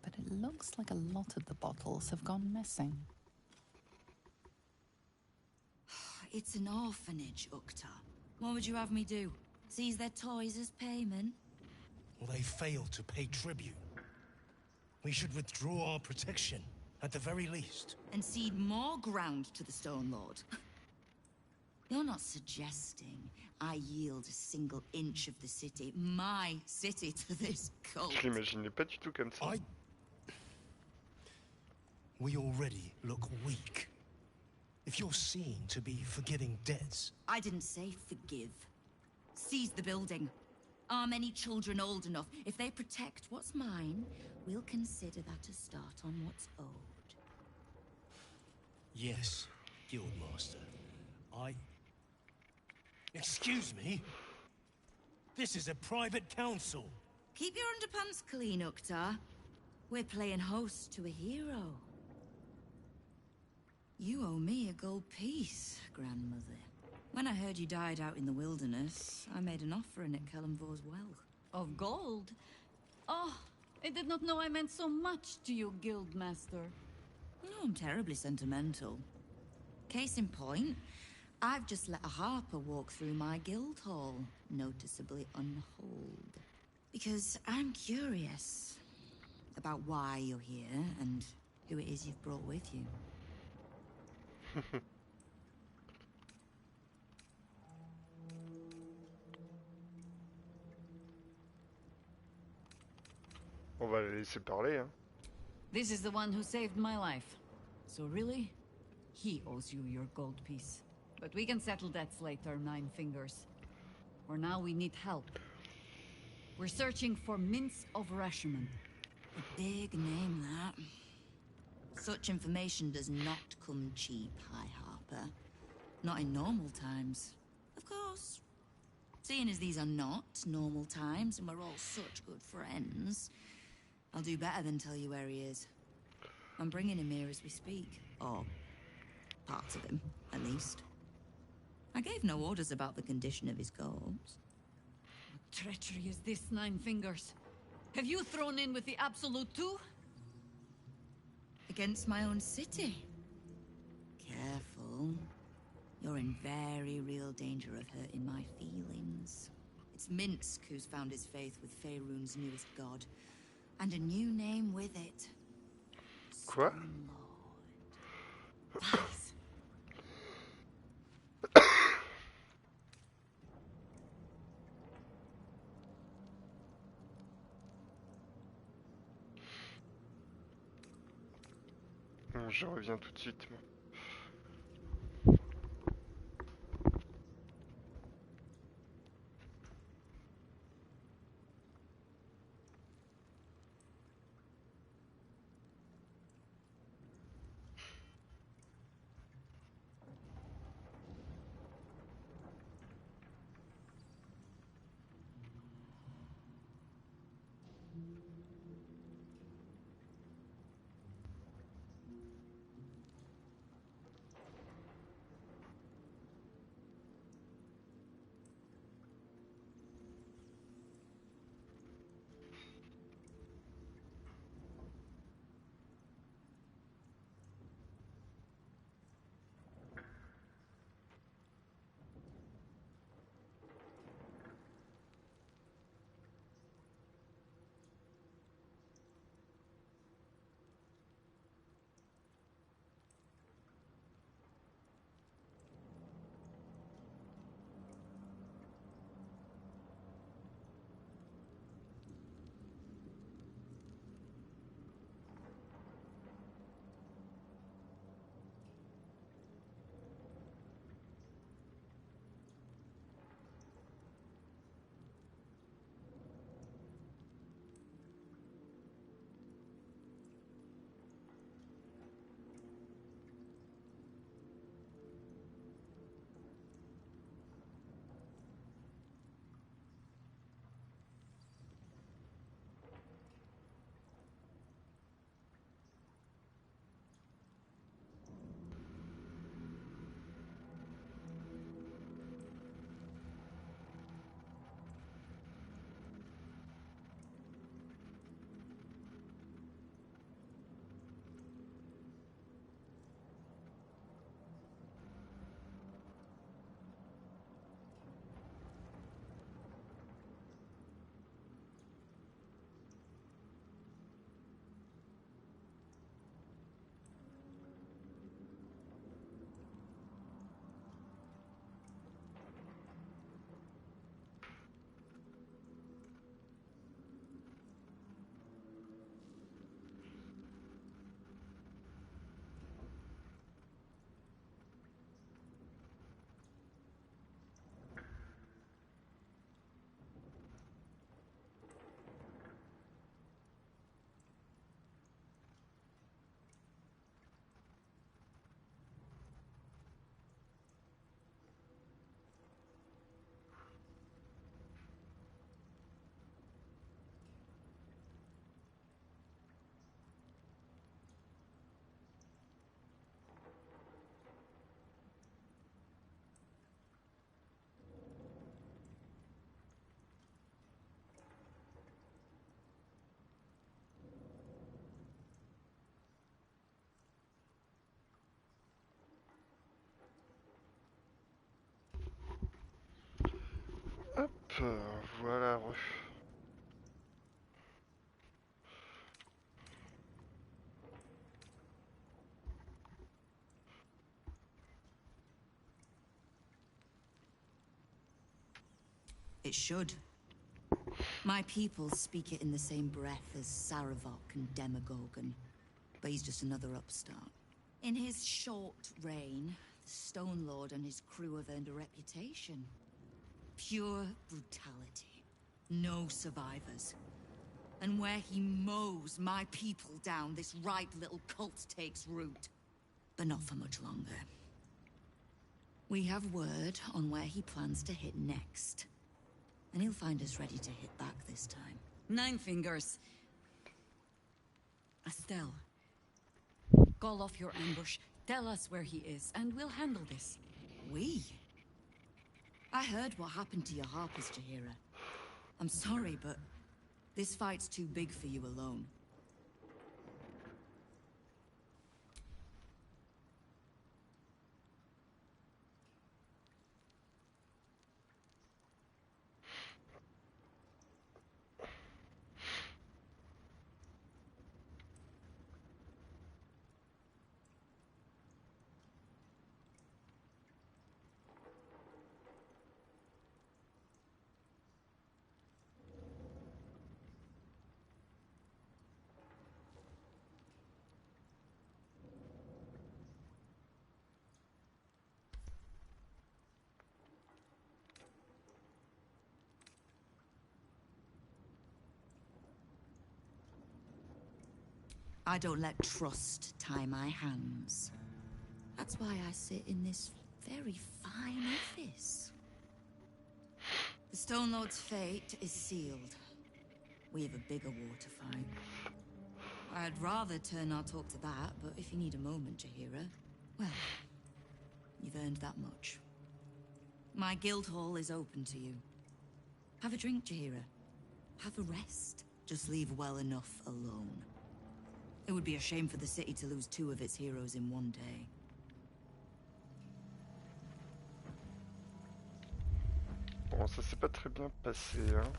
But it looks like a lot of the bottles have gone missing. It's an orphanage, Uktar. What would you have me do? Seize their toys as payment? Well, they failed to pay tribute. We should withdraw our protection, at the very least. And cede more ground to the Stone Lord? You're not suggesting I yield a single inch of the city, my city, to this cult? Je l'imaginais pas du tout comme ça. We already look weak. If you're seen to be forgiving debts... I didn't say forgive. Seize the building. Are many children old enough? If they protect what's mine, we'll consider that a start on what's owed. Yes, Guildmaster. Excuse me? This is a private council. Keep your underpants clean, Uktar. We're playing host to a hero. You owe me a gold piece, grandmother. When I heard you died out in the wilderness, I made an offering at Kelemvor's well. Of gold? Oh, I did not know I meant so much to you, Guildmaster. No, I'm terribly sentimental. Case in point, I've just let a harper walk through my guild hall, noticeably unholed. Because I'm curious about why you're here and who it is you've brought with you. On va les laisser parler, hein. This is the one who saved my life. So really, he owes you your gold piece. But we can settle debts later, Nine Fingers. For now, we need help. We're searching for Mince of Rashomon. A big name, that. Such information does not come cheap, High Harper. Not in normal times. Of course. Seeing as these are not normal times and we're all such good friends, I'll do better than tell you where he is. I'm bringing him here as we speak. Or parts of him, at least. I gave no orders about the condition of his corpse. What treachery is this, Nine Fingers? Have you thrown in with the Absolute too? Against my own city. Careful. You're in very real danger of hurting my feelings. It's Minsk who's found his faith with Faerun's newest god. And a new name with it. Quoi? Lies. Bon, je reviens tout de suite. Moi. voilà. It should. My people speak it in the same breath as Saravok and Demagogon, but he's just another upstart. In his short reign, the Stone Lord and his crew have earned a reputation. Pure brutality. No survivors. And where he mows my people down, this ripe little cult takes root. But not for much longer. We have word on where he plans to hit next. And he'll find us ready to hit back this time. Nine Fingers. Estelle. Call off your ambush. Tell us where he is, and we'll handle this. We? I heard what happened to your harpers, Jaheira. I'm sorry, but this fight's too big for you alone. I don't let trust tie my hands. That's why I sit in this very fine office. The Stone Lord's fate is sealed. We have a bigger war to fight. I'd rather turn our talk to that, but if you need a moment, Jaheira, well, you've earned that much. My guild hall is open to you. Have a drink, Jaheira. Have a rest. Just leave well enough alone. It would be a shame for the city to lose 2 of its heroes in one day. Bon, ça s'est pas très bien passé, hein.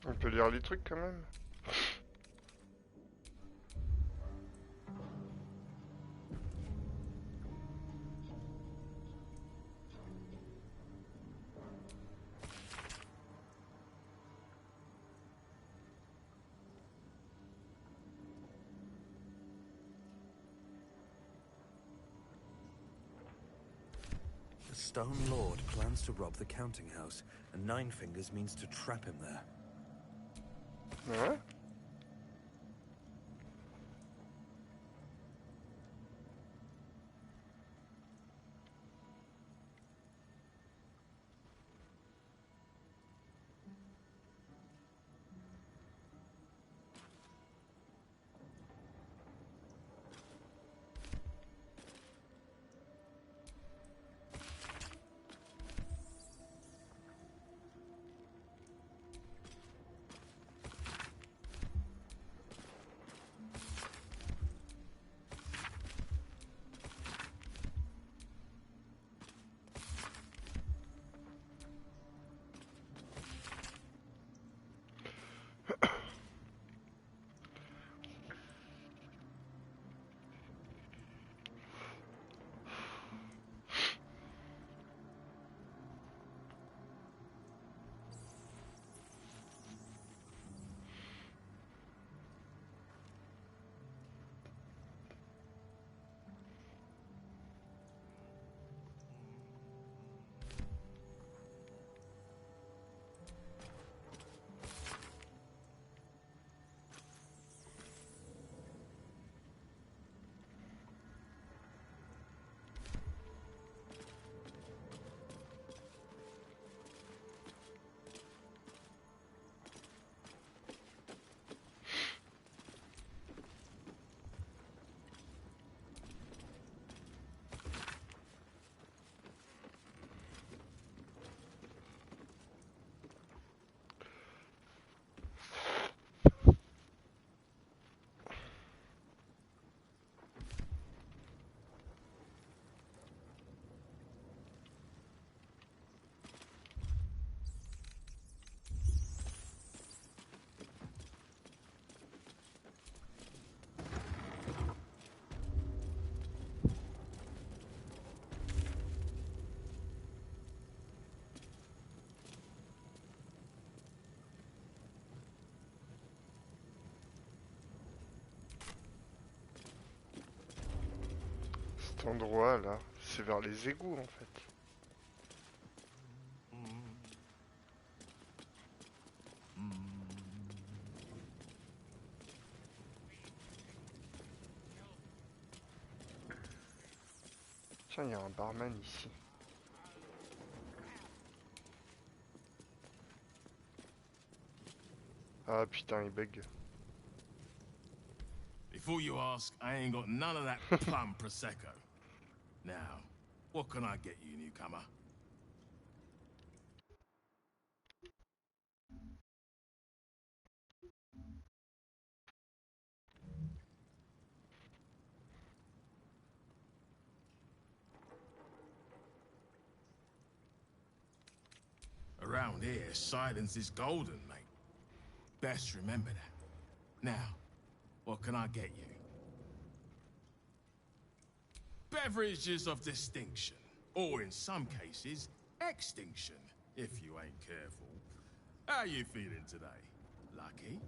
On peut lire les trucs quand même. The Stone Lord plans to rob the counting house, and Nine Fingers means to trap him there. Ouais. Cet endroit là, c'est vers les égouts en fait. Tiens, il y a un barman ici. Ah putain, il bug. Before you ask, I ain't got none of that plum prosecco. Now, what can I get you, newcomer? Around here, silence is golden, mate. Best remember that. Now, what can I get you? Beverages of distinction, or in some cases, extinction, if you ain't careful. How you feeling today? Lucky?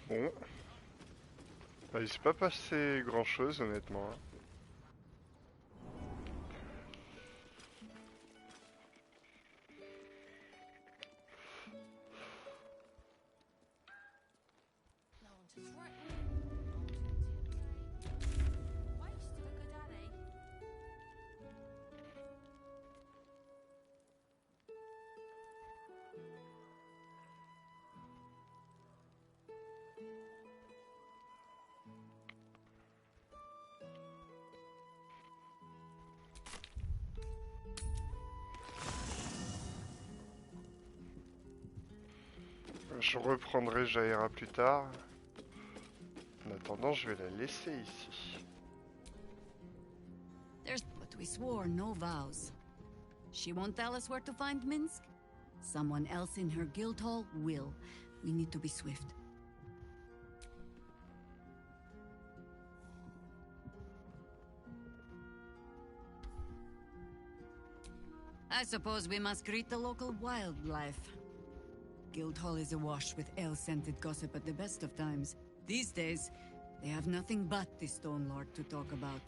Bon. Bah, il s'est pas passé grand chose honnêtement. Je reprendrai Jaheira plus tard. En attendant, je vais la laisser ici. But we swore no vows. She won't tell us where to find Minsk? Someone else in her guild hall will. We need to be swift. I suppose we must greet the local wildlife. Guildhall is awash with ale-scented gossip at the best of times. These days, they have nothing but the Stone Lord to talk about.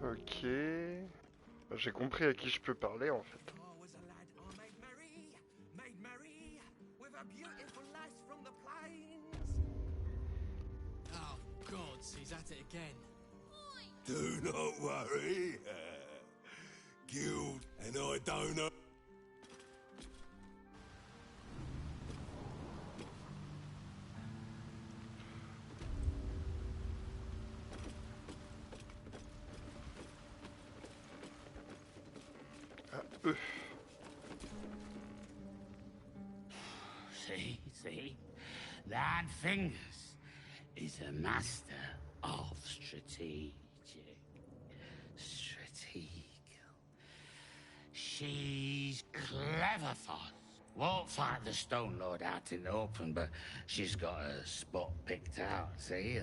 Ok. J'ai compris à qui je peux parler en fait. Oh, gods, he's at it again. Do not worry. Guild and I don't know. See? That Fingers is a master of strategic. She's clever, Foss. Won't fight the Stone Lord out in the open, but she's got a spot picked out, see?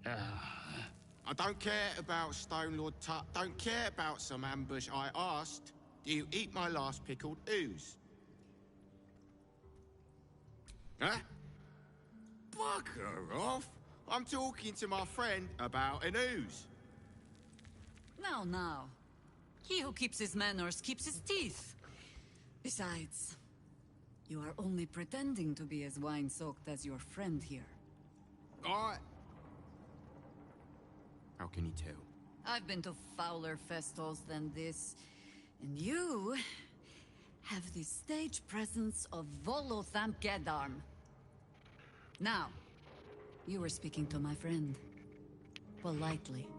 I don't care about Stone Lord Tut. Don't care about some ambush. I asked, do you eat my last pickled ooze? Huh? Bugger off! I'm talking to my friend about an ooze. Now. He who keeps his manners keeps his teeth. Besides, you are only pretending to be as wine-soaked as your friend here. How can you tell? I've been to fouler festivals than this, and you have the stage presence of Volothamp Gedarm. Now, you were speaking to my friend. Politely.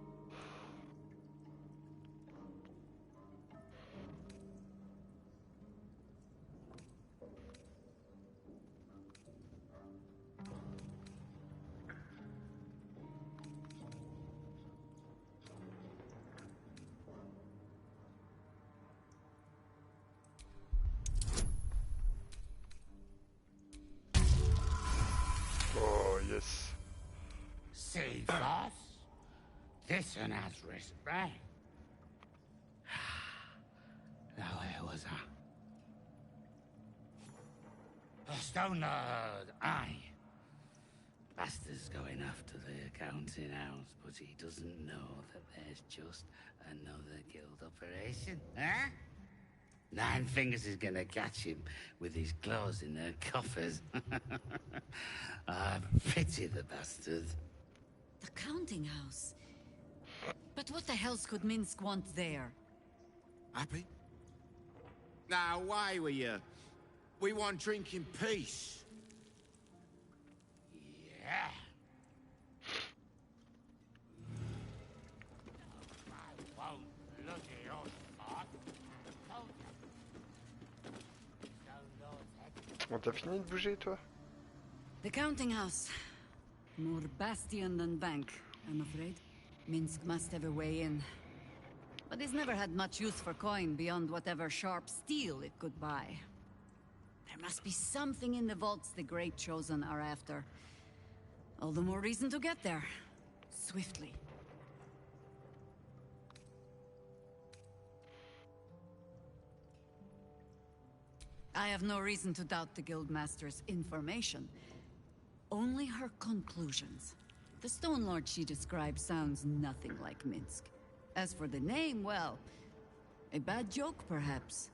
see, boss? This one has respect. Now where was I? Oh, Stone Lord, aye. Bastard's going after the accounting house, but he doesn't know that there's just another guild operation, huh? Nine Fingers is gonna catch him with his claws in their coffers. I pity the bastard. The counting house. But what the hell could Minsk want there? Happy? Now, away with you. We want drink in peace. Yeah. Bon, t'as fini de bouger, toi? The counting house. More bastion than bank, I'm afraid. Minsk must have a way in. But it's never had much use for coin beyond whatever sharp steel it could buy. There must be something in the vaults the Great Chosen are after. All the more reason to get there. Swiftly. I have no reason to doubt the Guildmaster's information. Only her conclusions. The Stone Lord she describes sounds nothing like Minsk. As for the name, well, a bad joke perhaps.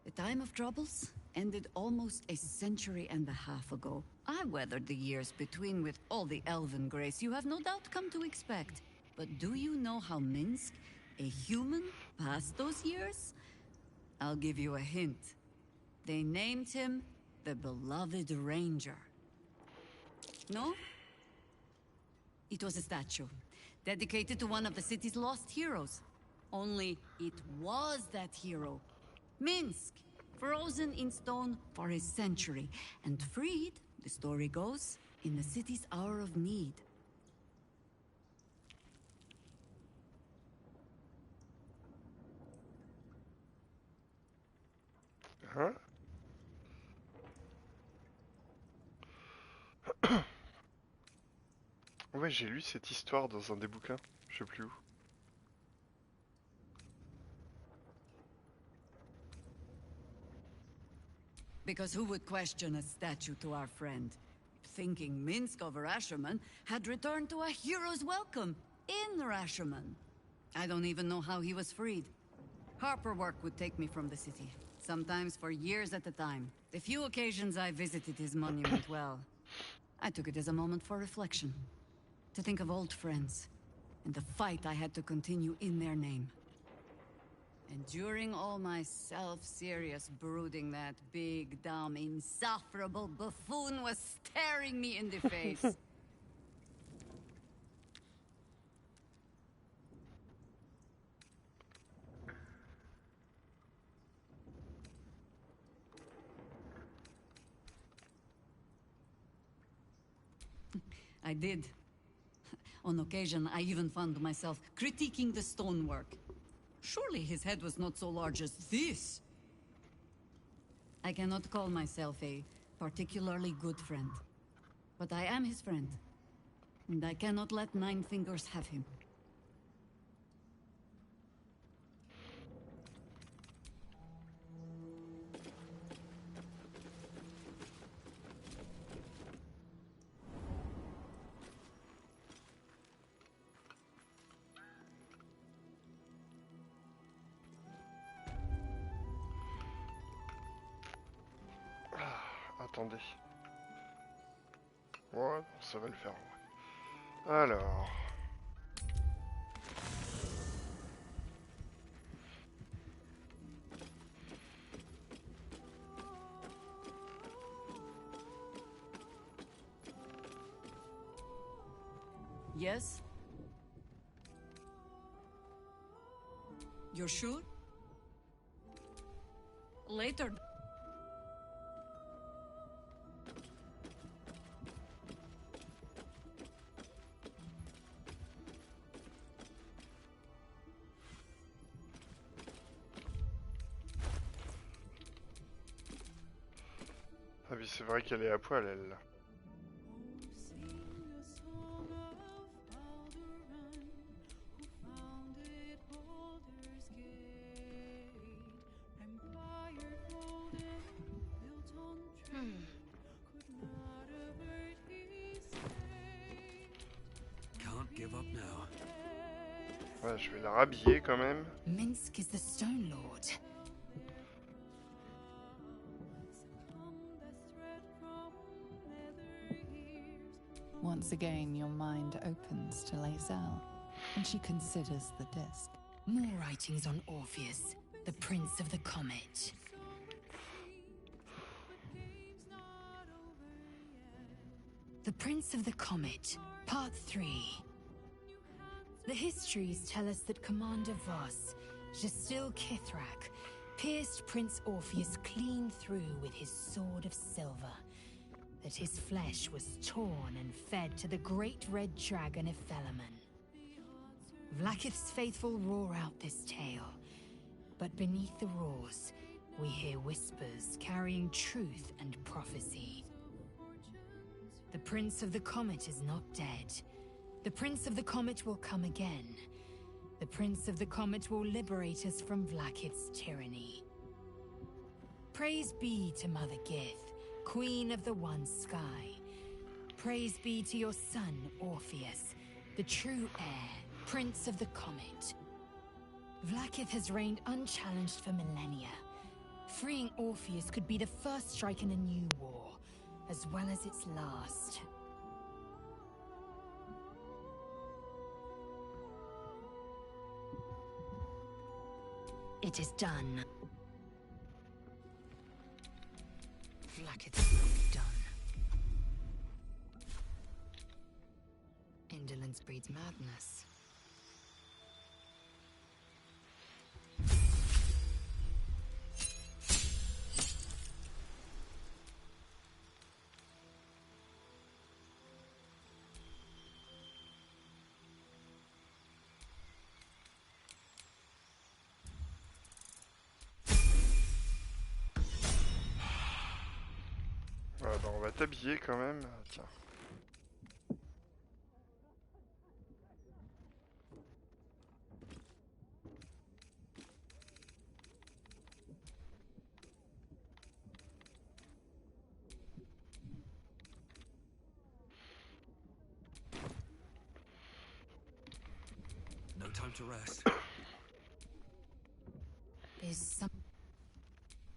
The time of troubles ended almost a century and a half ago. I weathered the years between with all the elven grace you have no doubt come to expect. But do you know how Minsk, a human, passed those years? I'll give you a hint. They named him the Beloved Ranger. No? It was a statue, dedicated to one of the city's lost heroes. Only it was that hero, Minsk, frozen in stone for a century, and freed, the story goes, in the city's hour of need. Huh? Ouais, j'ai lu cette histoire dans un des bouquins, je sais plus où. Because who would question a statue to our friend? Thinking Minsk of Rashomon had returned to a hero's welcome in Rashomon. I don't even know how he was freed. Harper work would take me from the city, sometimes for years at a time. The few occasions I visited his monument, well, I took it as a moment for reflection. To think of old friends, and the fight I had to continue in their name. And during all my self-serious brooding, that big, dumb, insufferable buffoon was staring me in the face. I did. On occasion, I even found myself critiquing the stonework. Surely his head was not so large as this. I cannot call myself a particularly good friend. But I am his friend. And I cannot let Nine Fingers have him. Attendez. Ouais, ça va le faire. Ouais. Alors. Yes? You're sure? Later. Ah oui, c'est vrai qu'elle est à poil, elle. Là. give up now. Ouais, je vais la rhabiller quand même. Minsk is the Stone Lord. Once again, your mind opens to Lae'zel, and she considers the disc. More writings on Orpheus, the Prince of the Comet. The Prince of the Comet, Part 3. The histories tell us that Commander Voss, Gestil Kithrak, pierced Prince Orpheus clean through with his sword of silver, that his flesh was torn and fed to the great red dragon Ephelaman. Vlaakith's faithful roar out this tale, but beneath the roars, we hear whispers carrying truth and prophecy. The Prince of the Comet is not dead. The Prince of the Comet will come again. The Prince of the Comet will liberate us from Vlaakith's tyranny. Praise be to Mother Gith, Queen of the One Sky. Praise be to your son, Orpheus, the true heir, Prince of the Comet. Vlaakith has reigned unchallenged for millennia. Freeing Orpheus could be the first strike in a new war, as well as its last. It is done. Vlaakith's will be done. Indolence breeds madness. Voilà, bah on va t'habiller quand même. Tiens. No time to rest. Is some...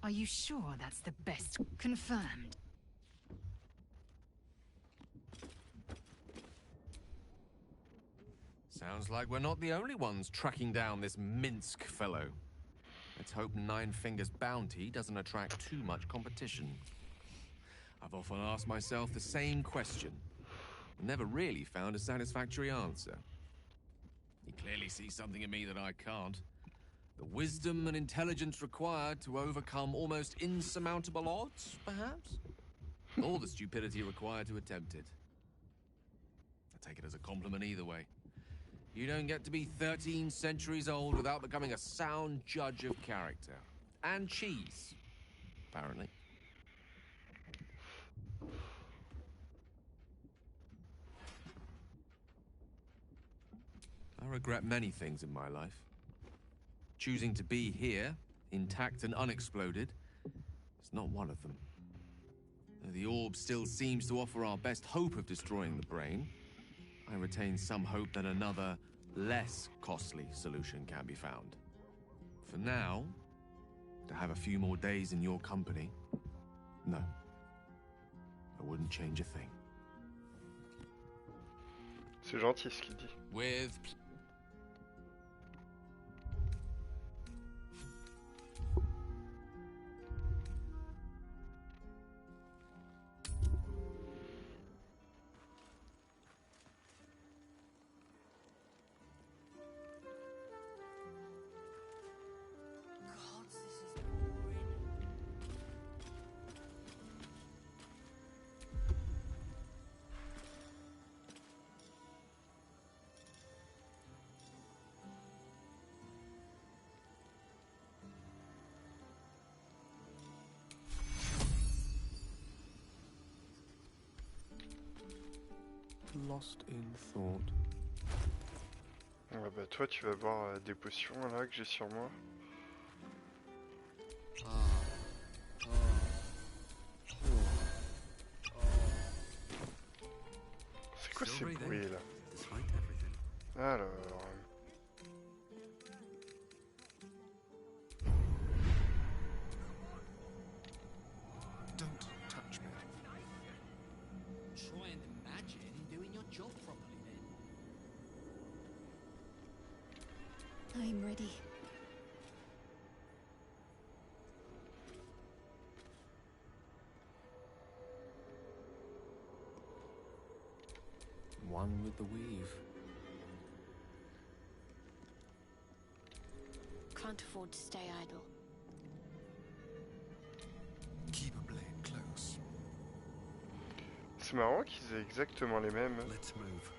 Are you sure that's the best? Confirmed. Sounds like we're not the only ones tracking down this Minsk fellow. Let's hope Nine Fingers' bounty doesn't attract too much competition. I've often asked myself the same question, and never really found a satisfactory answer. He clearly sees something in me that I can't. The wisdom and intelligence required to overcome almost insurmountable odds, perhaps? Or the stupidity required to attempt it. I take it as a compliment either way. You don't get to be 13 centuries old without becoming a sound judge of character. And cheese, apparently. I regret many things in my life. Choosing to be here, intact and unexploded, is not one of them. Though the orb still seems to offer our best hope of destroying the brain, I retain some hope that another, less costly solution can be found. For now, to have a few more days in your company, no. I wouldn't change a thing. C'est gentil ce qu'il dit. With... Lost in thought. Ouais, bah toi tu vas voir des potions là que j'ai sur moi. C'est quoi ces bruits là? Despite everything. Alors... Don't touch me. Try and imagine doing your job properly then. I'm ready. One with the weave. Can't afford to stay idle. Keep a blade close. C'est marrant qu'ils aient exactement les mêmes. Let's move.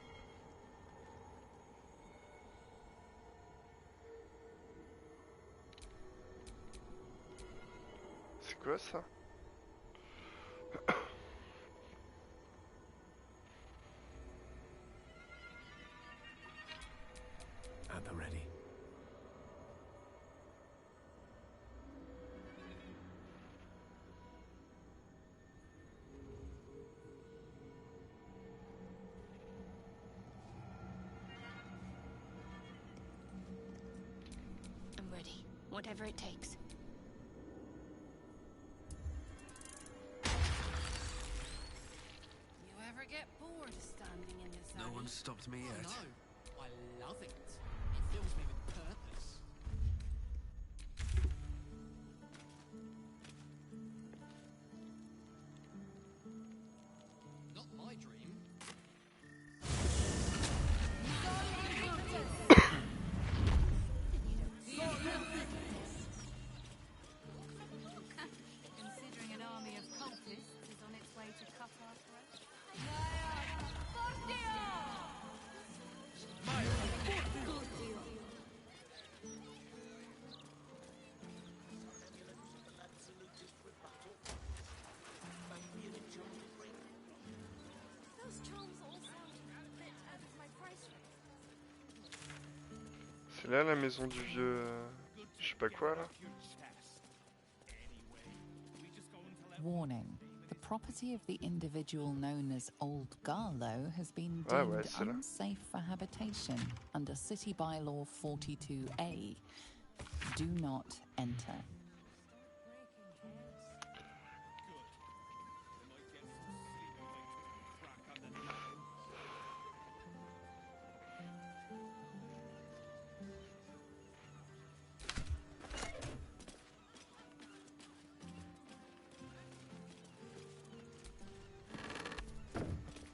C'est quoi ça? At the ready. I'm ready. Whatever it takes. You ever get bored standing in this No alley? one stopped me yet. No, I love it. It fills me with purpose. Not my dream. Considering an army of cultists is on its way to cut our throats. Those charms all sound a bit out of my price range. C'est là la maison du vieux... je sais pas quoi là. Warning. The property of the individual known as Old Garlow has been Ah ouais, deemed c'est là. unsafe for habitation under City Bylaw 42A. Do not enter.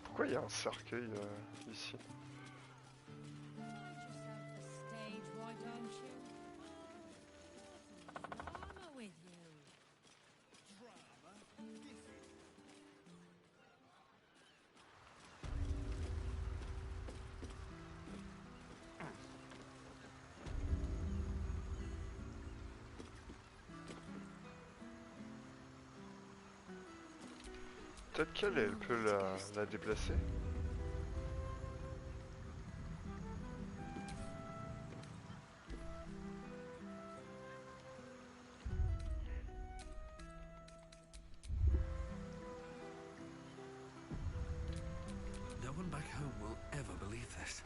Pourquoi il y a un cercueil ici? Stage, why don't you? Drama with you. Peut-être qu'elle elle peut la déplacer. No one back home will ever believe this.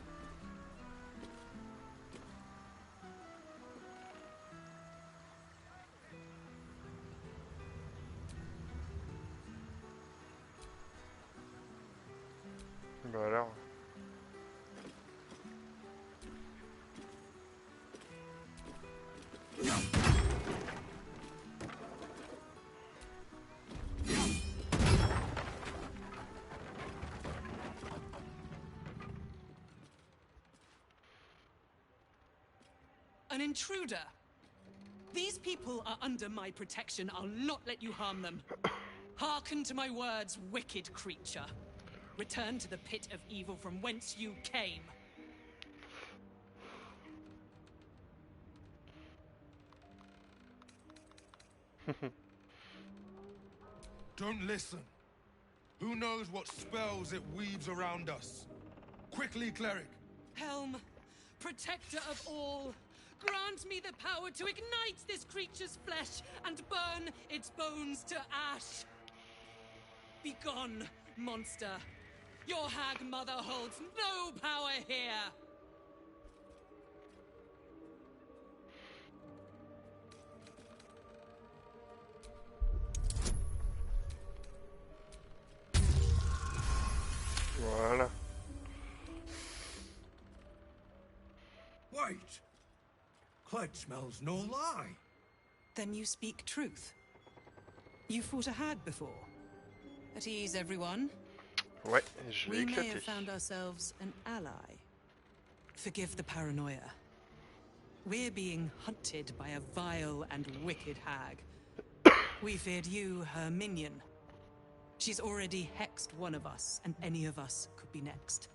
Bah alors... An intruder. These people are under my protection. I'll not let you harm them. Hearken to my words, wicked creature. Return to the pit of evil from whence you came. Don't listen. Who knows what spells it weaves around us? Quickly, cleric. Helm, protector of all, grant me the power to ignite this creature's flesh and burn its bones to ash. Begone, monster. Your hag mother holds no power here. Wait! Cled smells no lie. Then you speak truth. You fought a hag before. At ease, everyone. Ouais, je l'ai We may éclaté. have found ourselves an ally. Forgive the paranoia. We're being hunted by a vile and wicked hag. We feared you, her minion. She's already hexed one of us, and any of us could be next.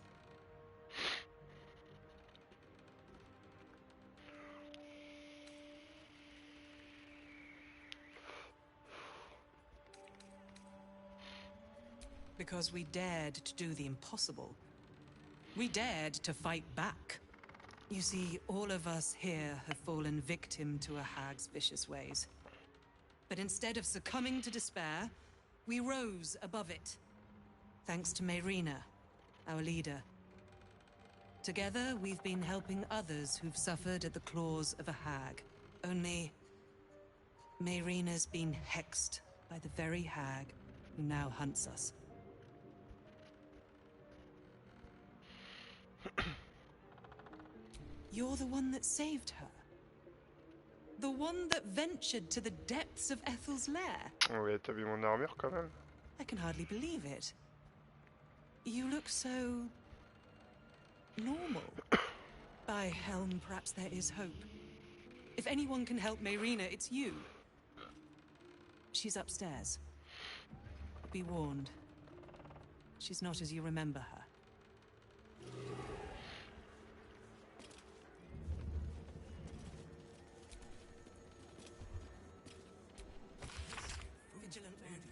Because we dared to do the impossible. We dared to fight back. You see, all of us here have fallen victim to a hag's vicious ways. But instead of succumbing to despair, we rose above it. Thanks to Mayrina, our leader. Together, we've been helping others who've suffered at the claws of a hag. Only, Mayrina's been hexed by the very hag who now hunts us. You're the one that saved her. The one that ventured to the depths of Ethel's lair. Ouais, t'as vu mon armure quand même? I can hardly believe it. You look so... normal. By Helm, perhaps there is hope. If anyone can help Mayrina, it's you. She's upstairs. Be warned. She's not as you remember her. Vigilant one,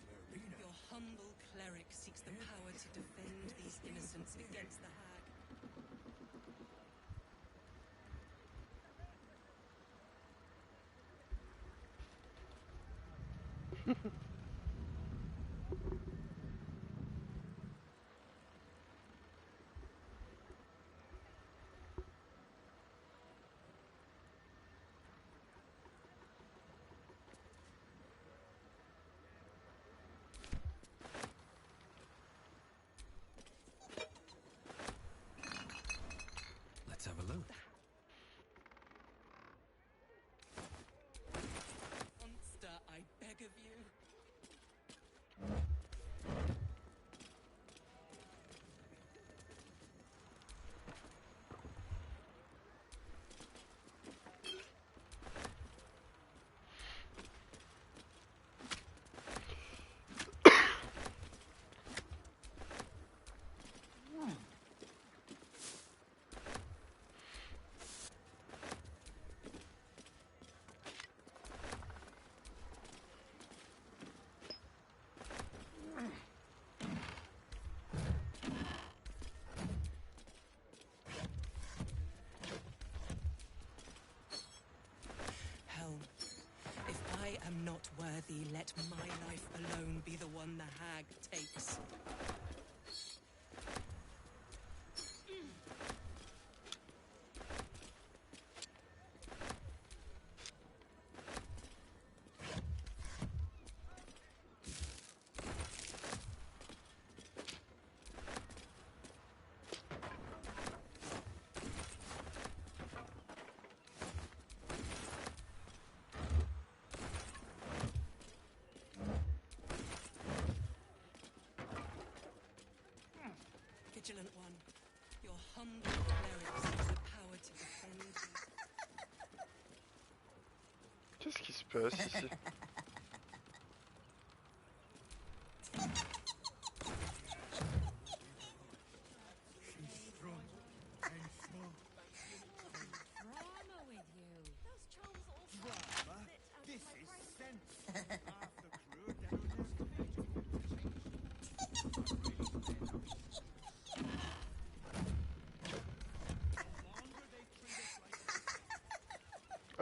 your humble cleric seeks the power to defend these innocents against the hag. Let's have a look. Monster, I beg of you. Helm, if I am not worthy, let my life alone be the one the hag takes. Vigilant one, your humble cleric seeks the power to defend these. Qu'est-ce qui se passe ici? Drama with you. Those trolls all This is sense.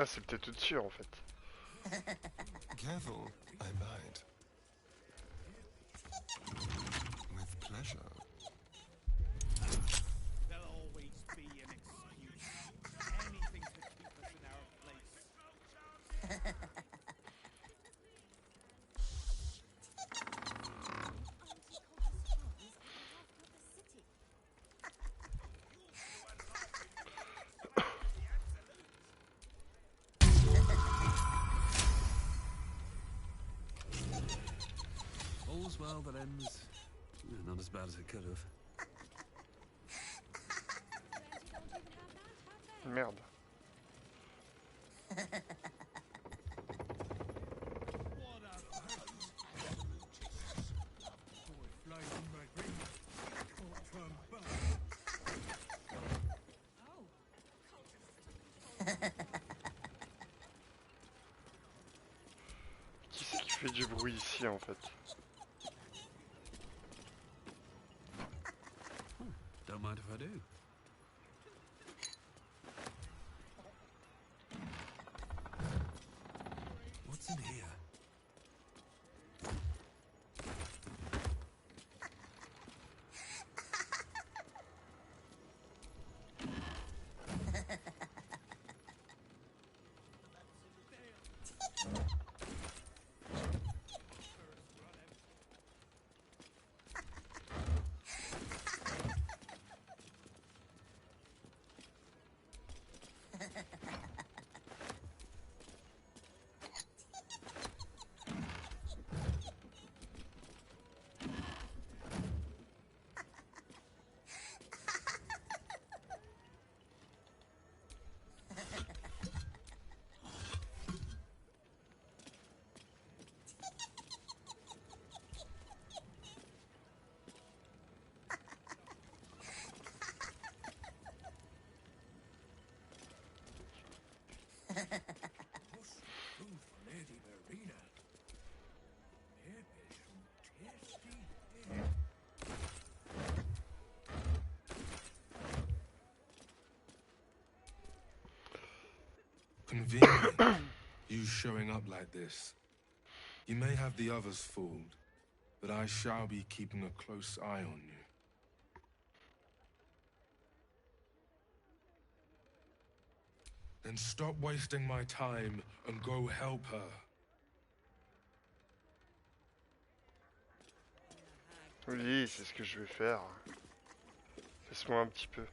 Ah, c'est peut-être au-dessus en fait. Careful, I might. With pleasure. There'll always be an excuse. Anything to keep us in our place. well that ends not as bad as it could have. Merde. Qui c'est qui fait du bruit ici en fait? Don't mind if I do. What's in here? Lady Marina. Convenient, you showing up like this. You may have the others fooled, but I shall be keeping a close eye on you. Then stop wasting my time and go help her. Oui, c'est ce que je vais faire. Laisse-moi un petit peu.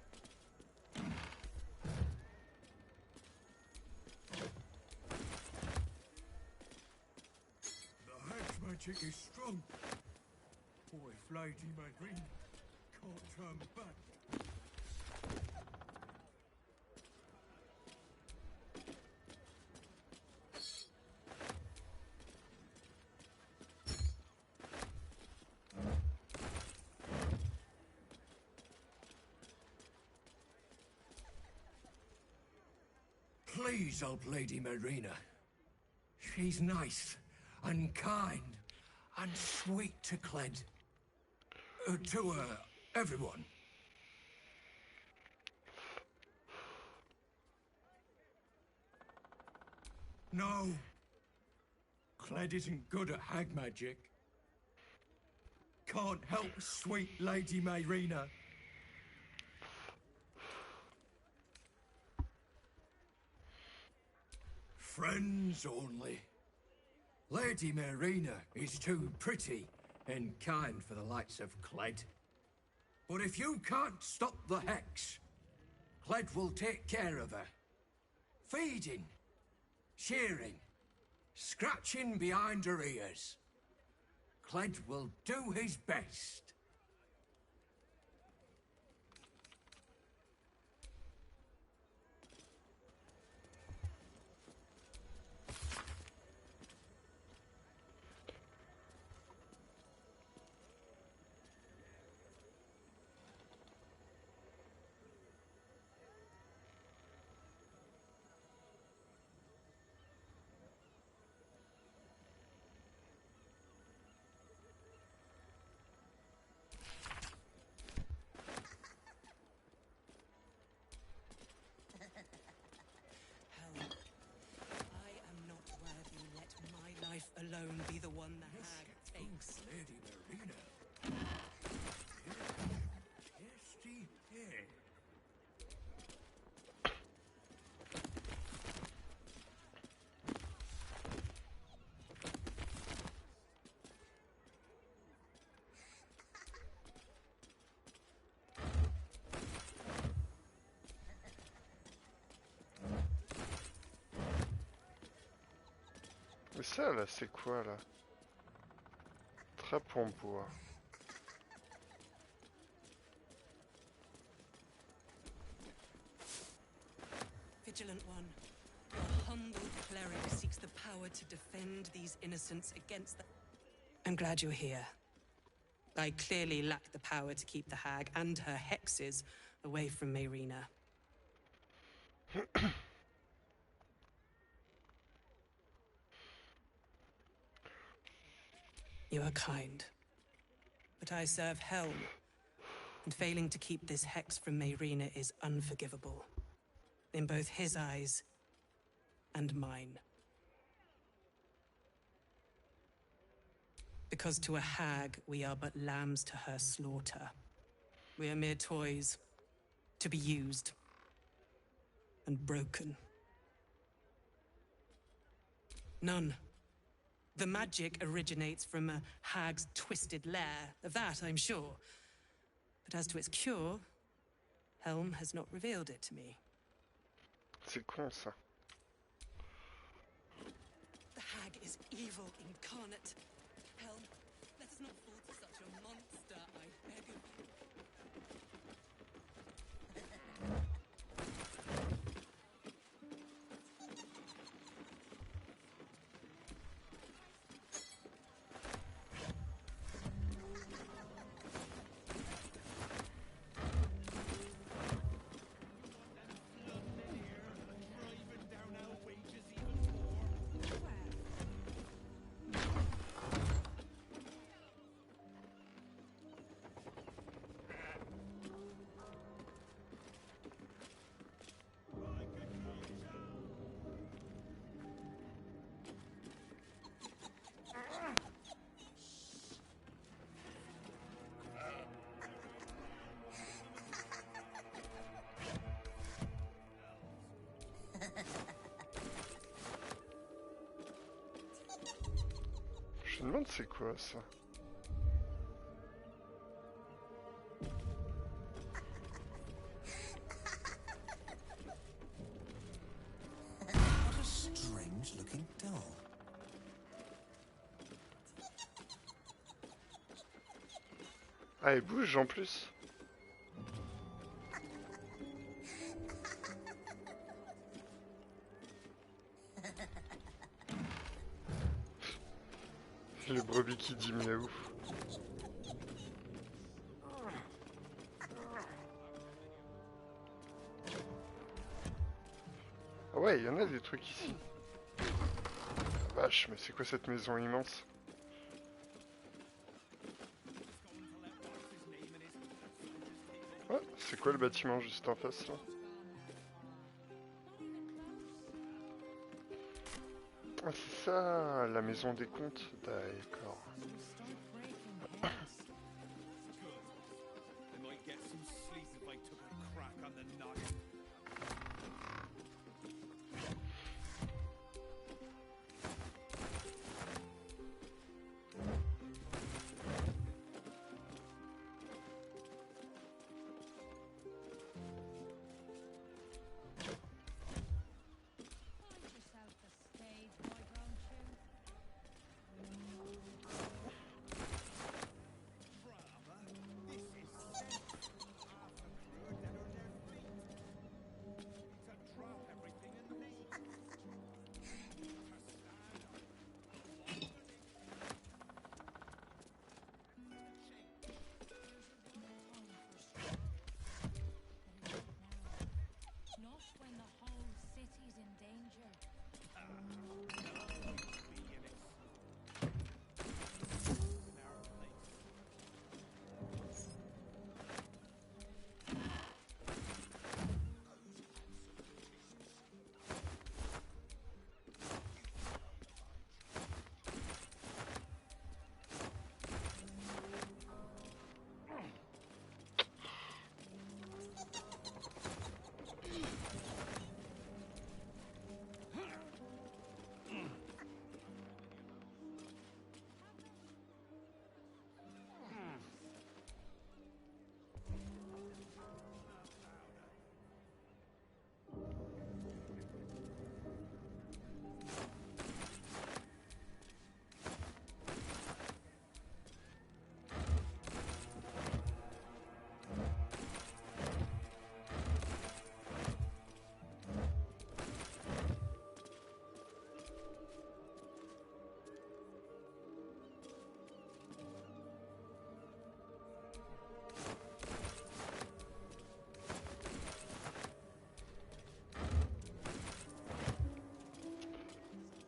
The hatch magic is strong. Boy, Flighty Marine can't turn back. Please, old Lady Marina. She's nice and kind and sweet to Cled. To everyone. No. Cled isn't good at hag magic. Can't help sweet Lady Marina. Friends only. Lady Marina is too pretty and kind for the likes of Cled. But if you can't stop the hex, Cled will take care of her. Feeding, shearing, scratching behind her ears. Cled will do his best. Alone be the one the hag takes. Lady Marina. Tasty hair. Mais ça là, c'est quoi là? Trappe en bois. Vigilant one, your humble cleric seeks the power to defend these innocents against the... I'm glad you're here. I clearly lack the power to keep the hag and her hexes away from Mayrina. You are kind, but I serve Helm, and failing to keep this hex from Mayrina is unforgivable. In both his eyes and mine. Because to a hag, we are but lambs to her slaughter. We are mere toys, to be used and broken. None. The magic originates from a hag's twisted lair, of that I'm sure. But as to its cure, Helm has not revealed it to me. C'est con ça. The hag is evil incarnate. Helm, let us not fall to such a monster, I beg of you. Je me demande c'est quoi ça. What a strange looking doll. Ah, elle bouge en plus. Le brebis qui dit miaou. Ah ouais, il y en a des trucs ici. Ah, vache, mais c'est quoi cette maison immense? Oh, c'est quoi le bâtiment juste en face là? Ah, c'est ça, la maison des comptes. D'accord.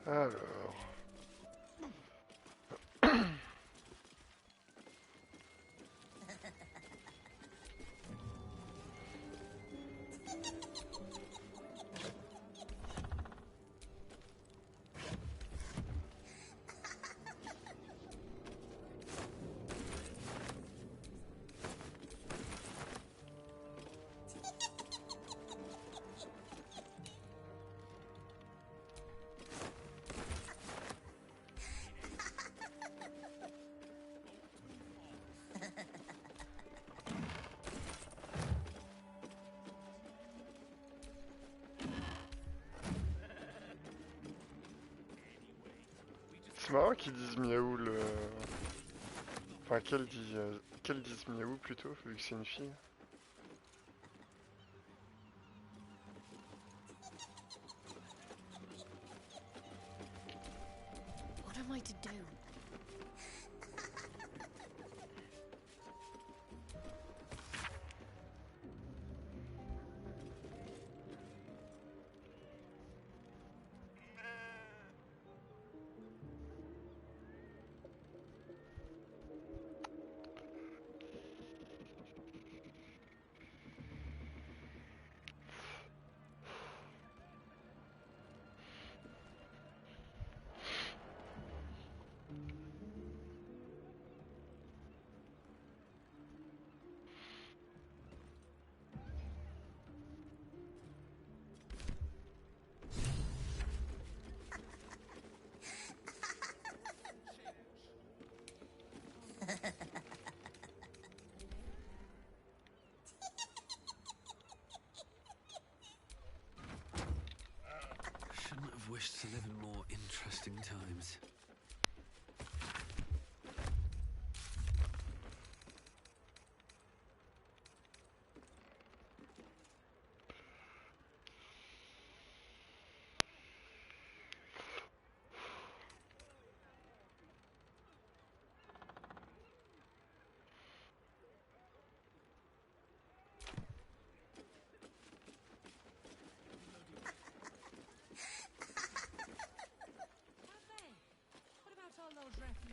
Alors... C'est marrant qu'ils disent miaou le... Enfin qu'elle dise miaou plutôt, vu que c'est une fille. What am I to do? Shouldn't have wished to live in more interesting times.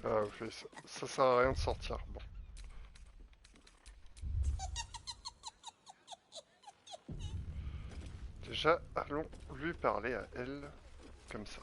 Ah ok, ça sert à rien de sortir, bon. Déjà, allons lui parler à elle, comme ça.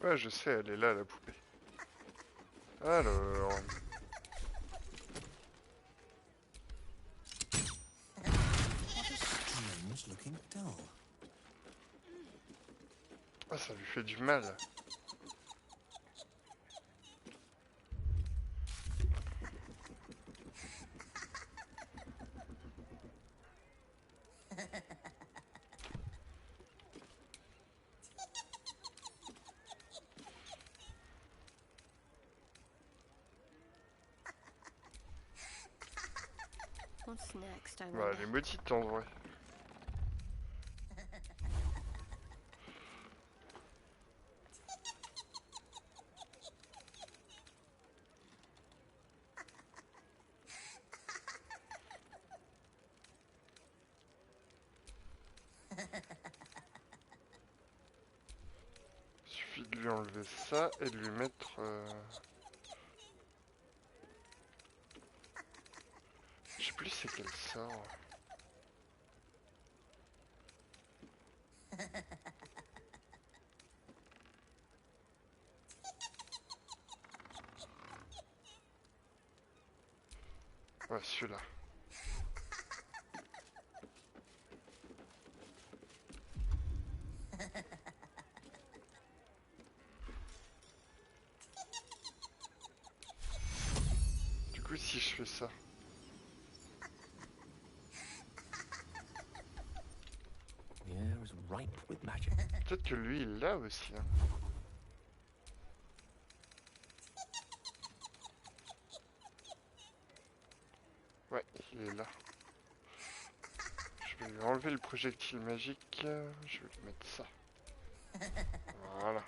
Ouais, je sais, elle est là, la poupée. Alors... Ah, ça lui fait du mal. What's next, I Bah, wonder? elle est maudite en vrai. Suffit de lui enlever ça et de lui mettre... Je sais plus c'est quel sort. Ouais, celui-là. coup, si je fais ça. Peut-être que lui, il l'a aussi. Hein. Ouais, il est là. Je vais lui enlever le projectile magique. Je vais lui mettre ça. Voilà.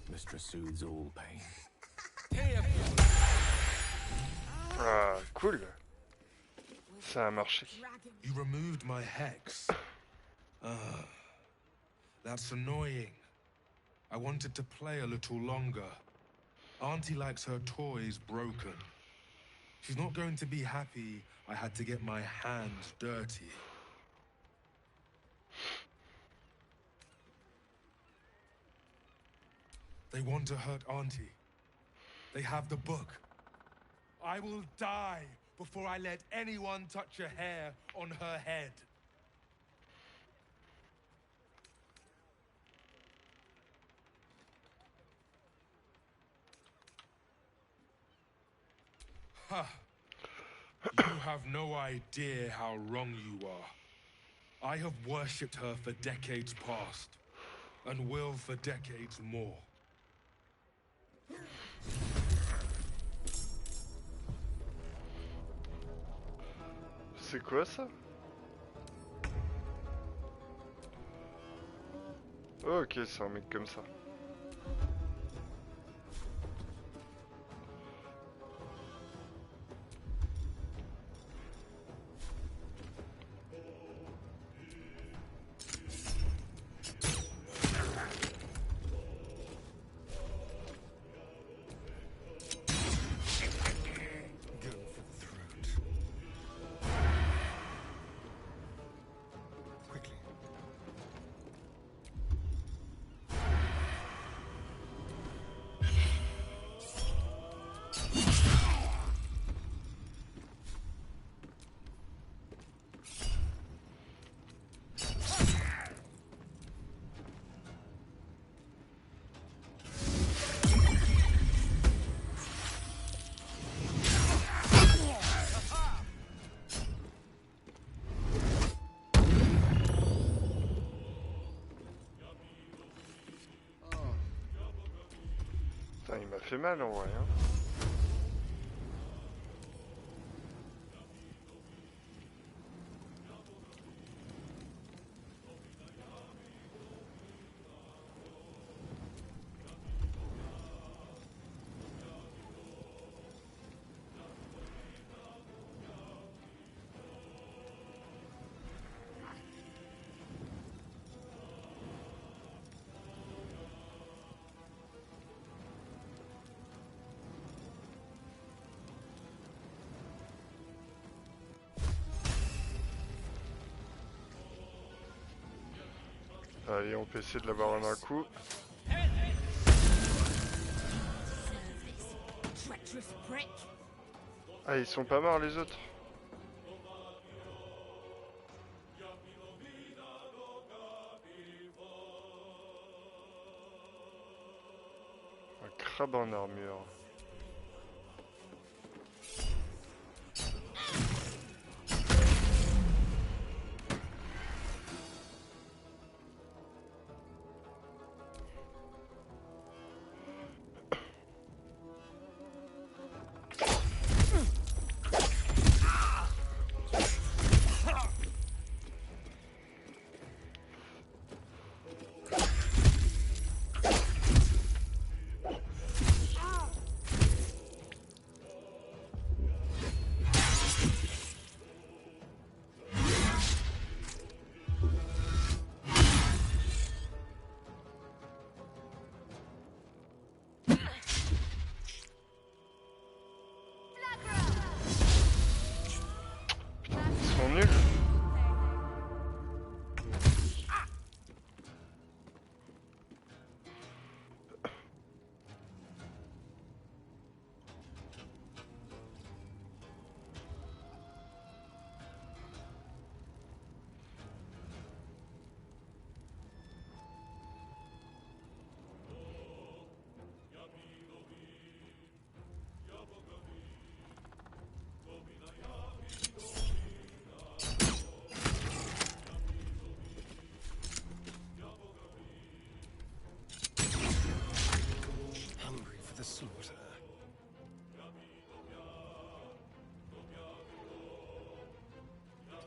Mistress soothes all pain. Ah, cool. Ça a marché. You removed my hex. That's annoying. I wanted to play a little longer. Auntie likes her toys broken. She's not going to be happy I had to get my hands dirty. They want to hurt Auntie. They have the book. I will die before I let anyone touch a hair on her head. Ha! You have no idea how wrong you are. I have worshipped her for decades past, and will for decades more. C'est quoi ça? Oh, ok, c'est un mec comme ça. Putain, il m'a fait mal en vrai. Hein. Allez, on peut essayer de l'avoir en un coup. Ah, ils sont pas morts les autres. Un crabe en armure.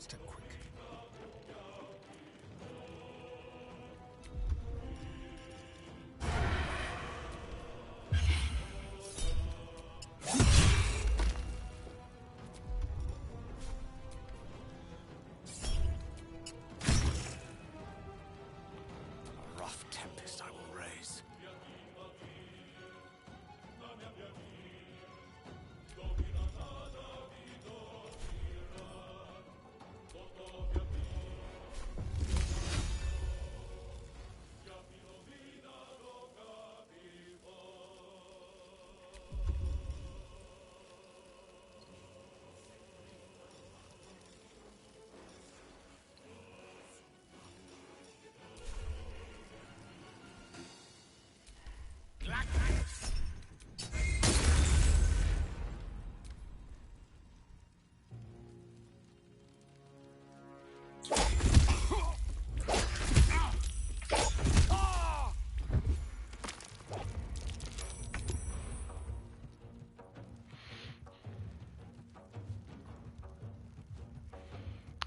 step quick. A rough tempest I will raise.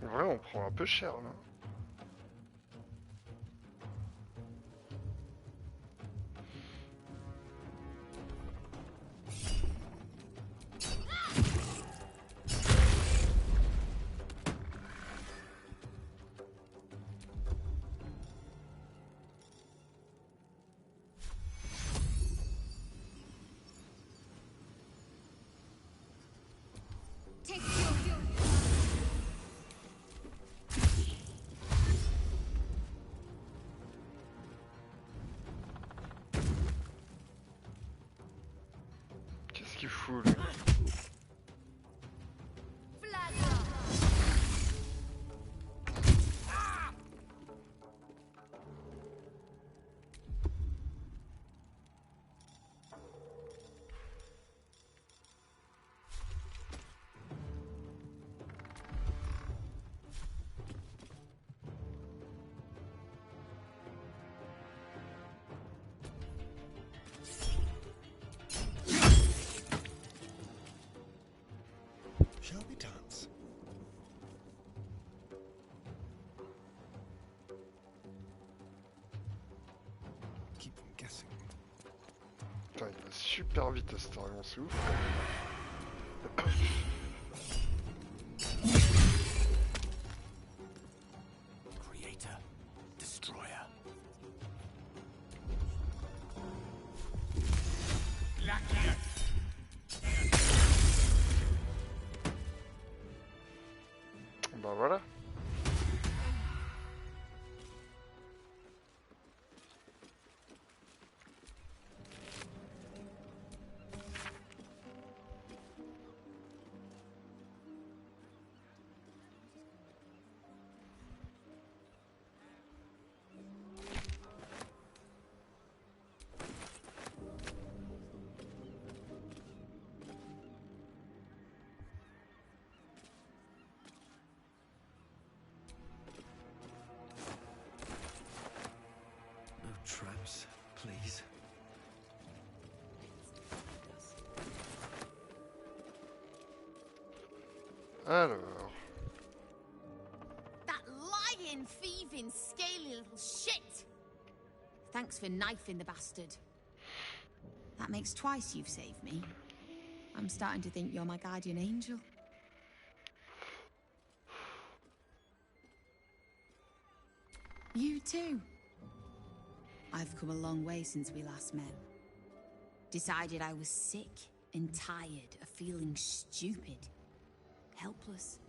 En vrai, on prend un peu cher là. Qu'est-ce qu'il fout lui? Shall we dance? Keep them guessing. Putain, il va super vite à cette heure, c'est ouf quand même. Creator, destroyer. Bah voilà. No traps, please. Alors, That lying, thieving, scaly little shit! Thanks for knifing the bastard. That makes twice you've saved me. I'm starting to think you're my guardian angel. You too. I've come a long way since we last met. Decided I was sick and tired of feeling stupid, helpless.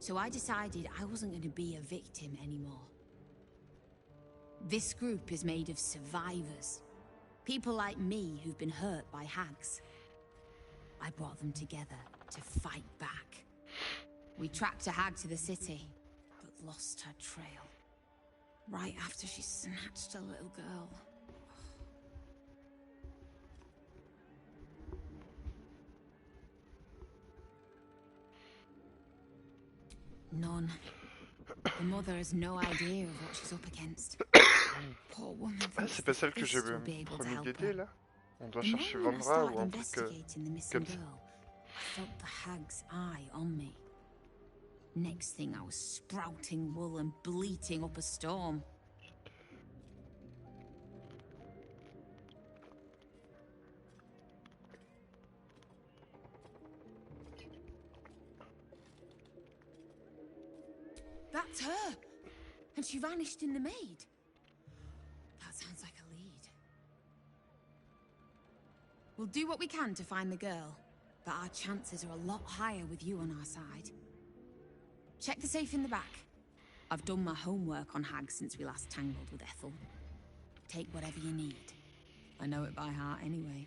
So I decided I wasn't going to be a victim anymore. This group is made of survivors. People like me who've been hurt by hags. I brought them together to fight back. We tracked a hag to the city, but lost her trail. Right after she snatched a little girl. None. The mother has no idea of what she's up against. Poor woman ah, thinks c'est pas the celle que j'ai Fist will be able to promis help d'aider her. là? On doit The chercher moment I Vendra started ou un truc investigating the missing comme ça. girl, I felt the hag's eye on me. Next thing, I was sprouting wool and bleating up a storm. That's her! And she vanished in the maid. That sounds like a lead. We'll do what we can to find the girl, but our chances are a lot higher with you on our side. Check the safe in the back. I've done my homework on Hag since we last tangled with Ethel. Take whatever you need. I know it by heart anyway.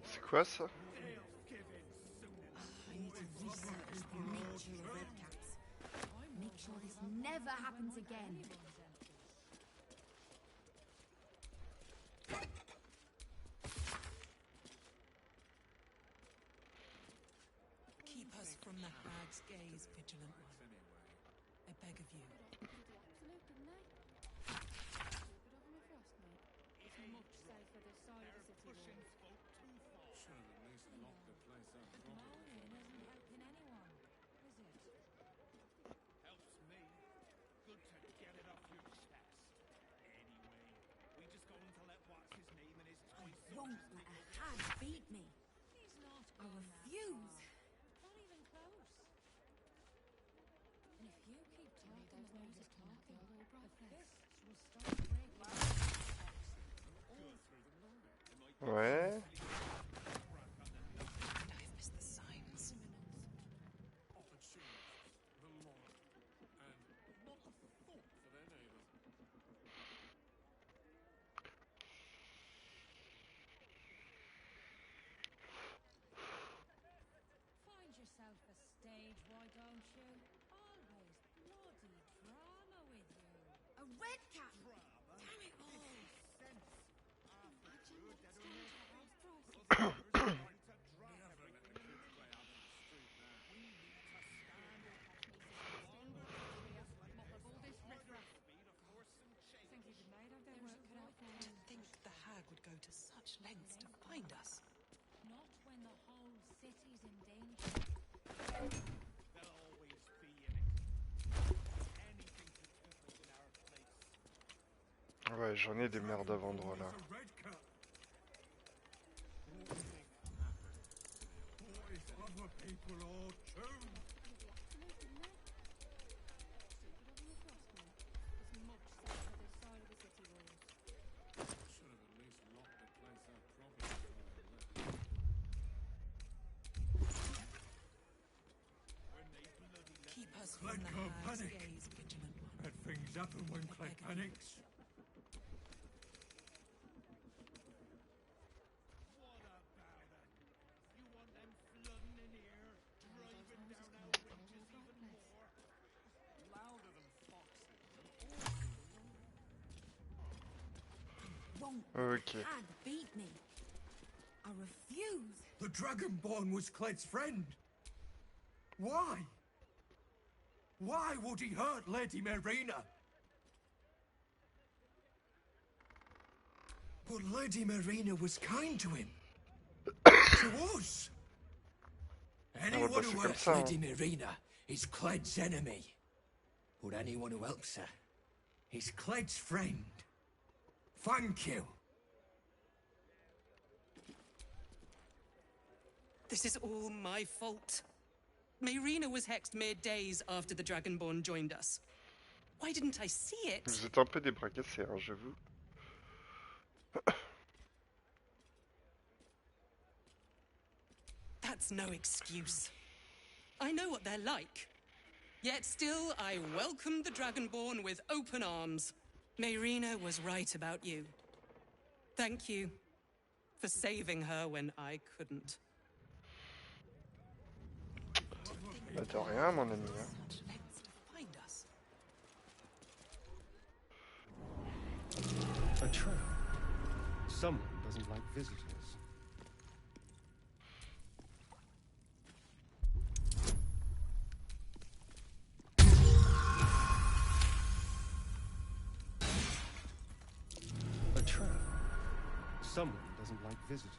C'est quoi ça? Make sure this never happens again. Keep us from the hag's gaze, vigilant one. I beg of you. Won't let a hag beat me. I refuse. Not even close. And if you keep talking about it talking, the fists will start breaking all through the line. Ouais. I've missed the signs. Find yourself a stage, why don't you? Always bloody drama with you. A red cap! Damn it all! To think the hag would go to such lengths to find us. Not when the whole city's in danger. There'll always be an anything to keep us in our place. Ouais, j'en ai des merdes à vendre là. Keep us from the hag's gaze, vigilant one. Bad things happen when Clegg panics. What about it? You want them flooding in here, driving down our witches even more? Louder than foxes. Won't Ok. let a hag beat me. I refuse. The Dragonborn was Clegg's friend. Why? Why would he hurt Lady Marina? But Lady Marina was kind to him. To us. Anyone bah, who c'est comme hurts ça, Lady Marina is Clegg's enemy. But anyone who helps her is Clegg's friend. Thank you. This is all my fault. Marina was hexed mere days after the Dragonborn joined us. Why didn't I see it? Vous êtes un peu des bras cassés, hein, j'avoue. That's no excuse. I know what they're like. Yet still, I welcome the Dragonborn with open arms. Marina was right about you. Thank you for saving her when I couldn't. Bah, de rien, mon ami. Hein. Find us. A trap. Someone doesn't like visitors. A trap. Someone doesn't like visitors.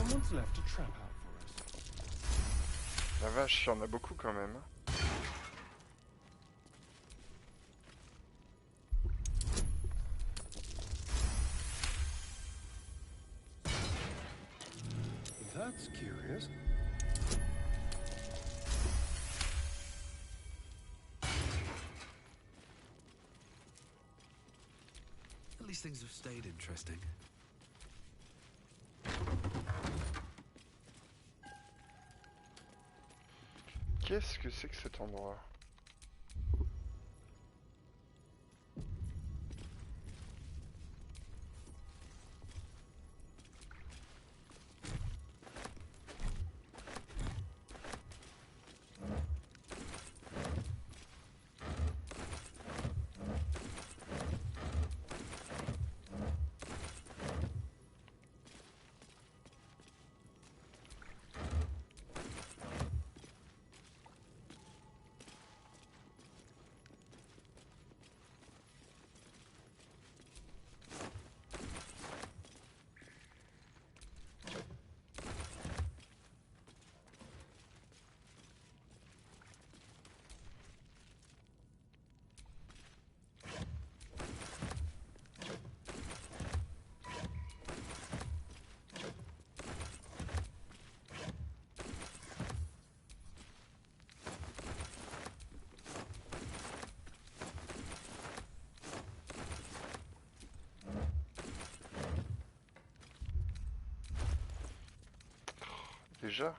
Someone's left a trap out for us. La vache, il y en a beaucoup quand même. That's curious. At least things have stayed interesting. Qu'est-ce que c'est que cet endroit? Déjà?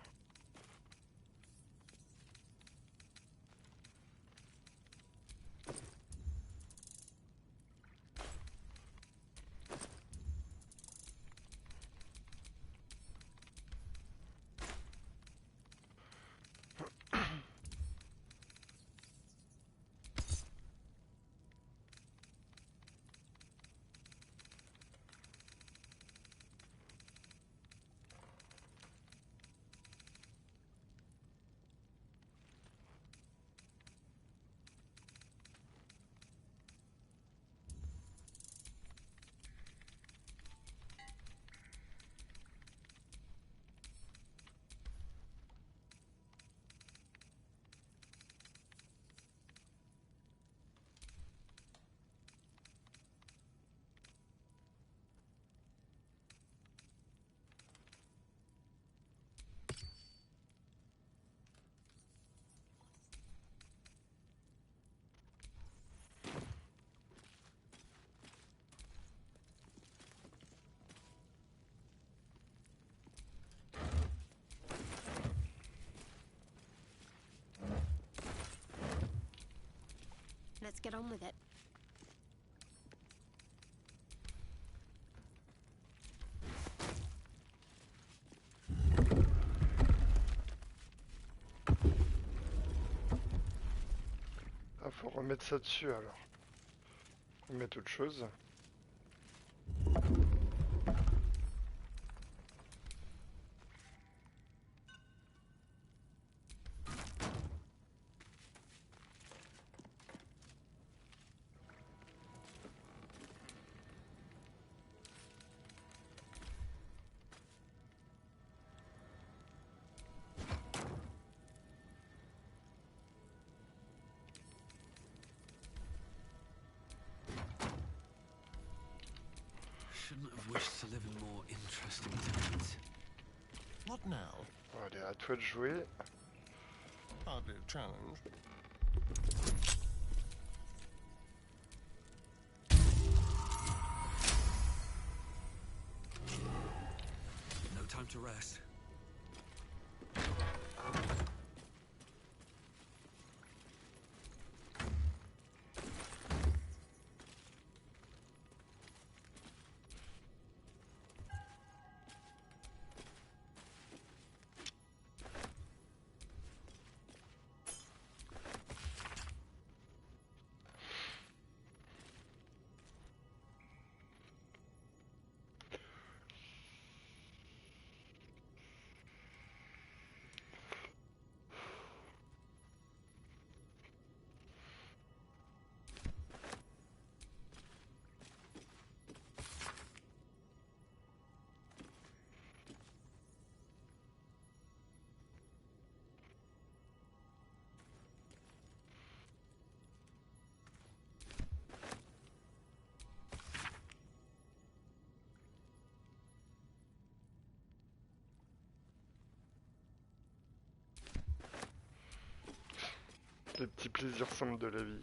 Let's get on with it. Ah, faut remettre ça dessus alors. Remettre autre chose. Shouldn't have wished to live in more interesting times. What now? Bon, allez, à toi de jouer. Hardly a challenge. No time to rest. Les petits plaisirs simples de la vie.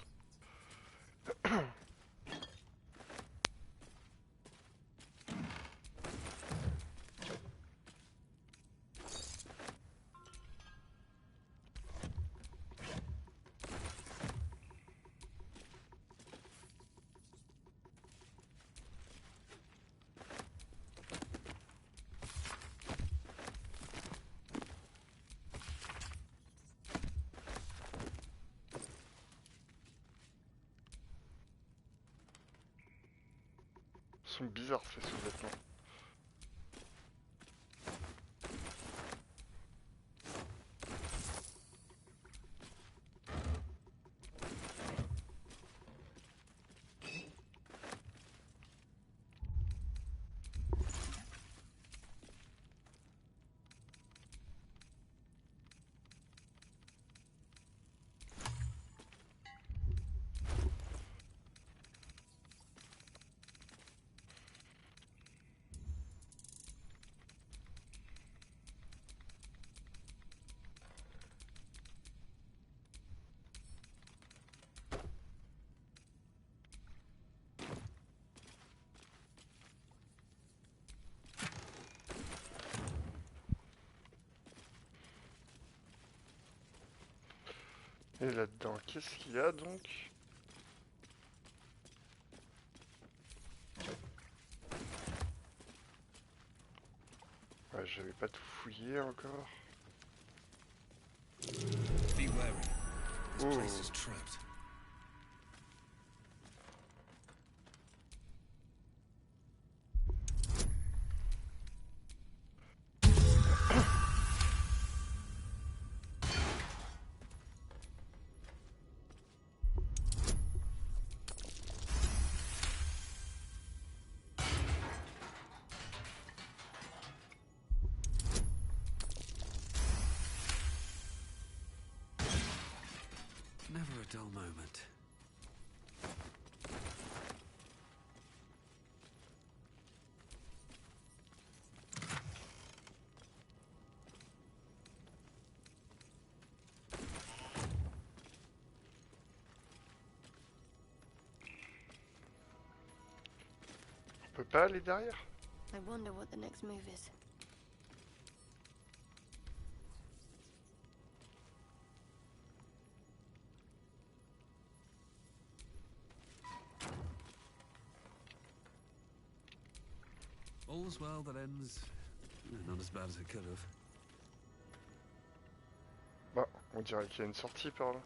Ils sont bizarres ces sous-vêtements. Et là-dedans, qu'est-ce qu'il y a donc? Ouais, j'avais pas tout fouillé encore. Be wary. This Oh. place is trapped. Never a dull moment. On peut pas aller derrière? I wonder what the next move is. All's well that ends not as bad as it could have. Bah, on dirait qu'il y a une sortie par là.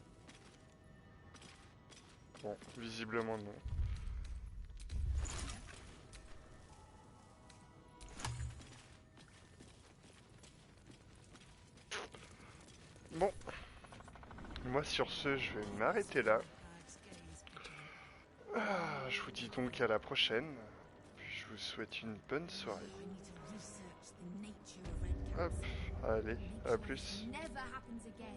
Bon, visiblement non. Bon, moi sur ce, je vais m'arrêter là. Ah, je vous dis donc à la prochaine. Puis je vous souhaite une bonne soirée. Hop, allez, à plus. Never happens again.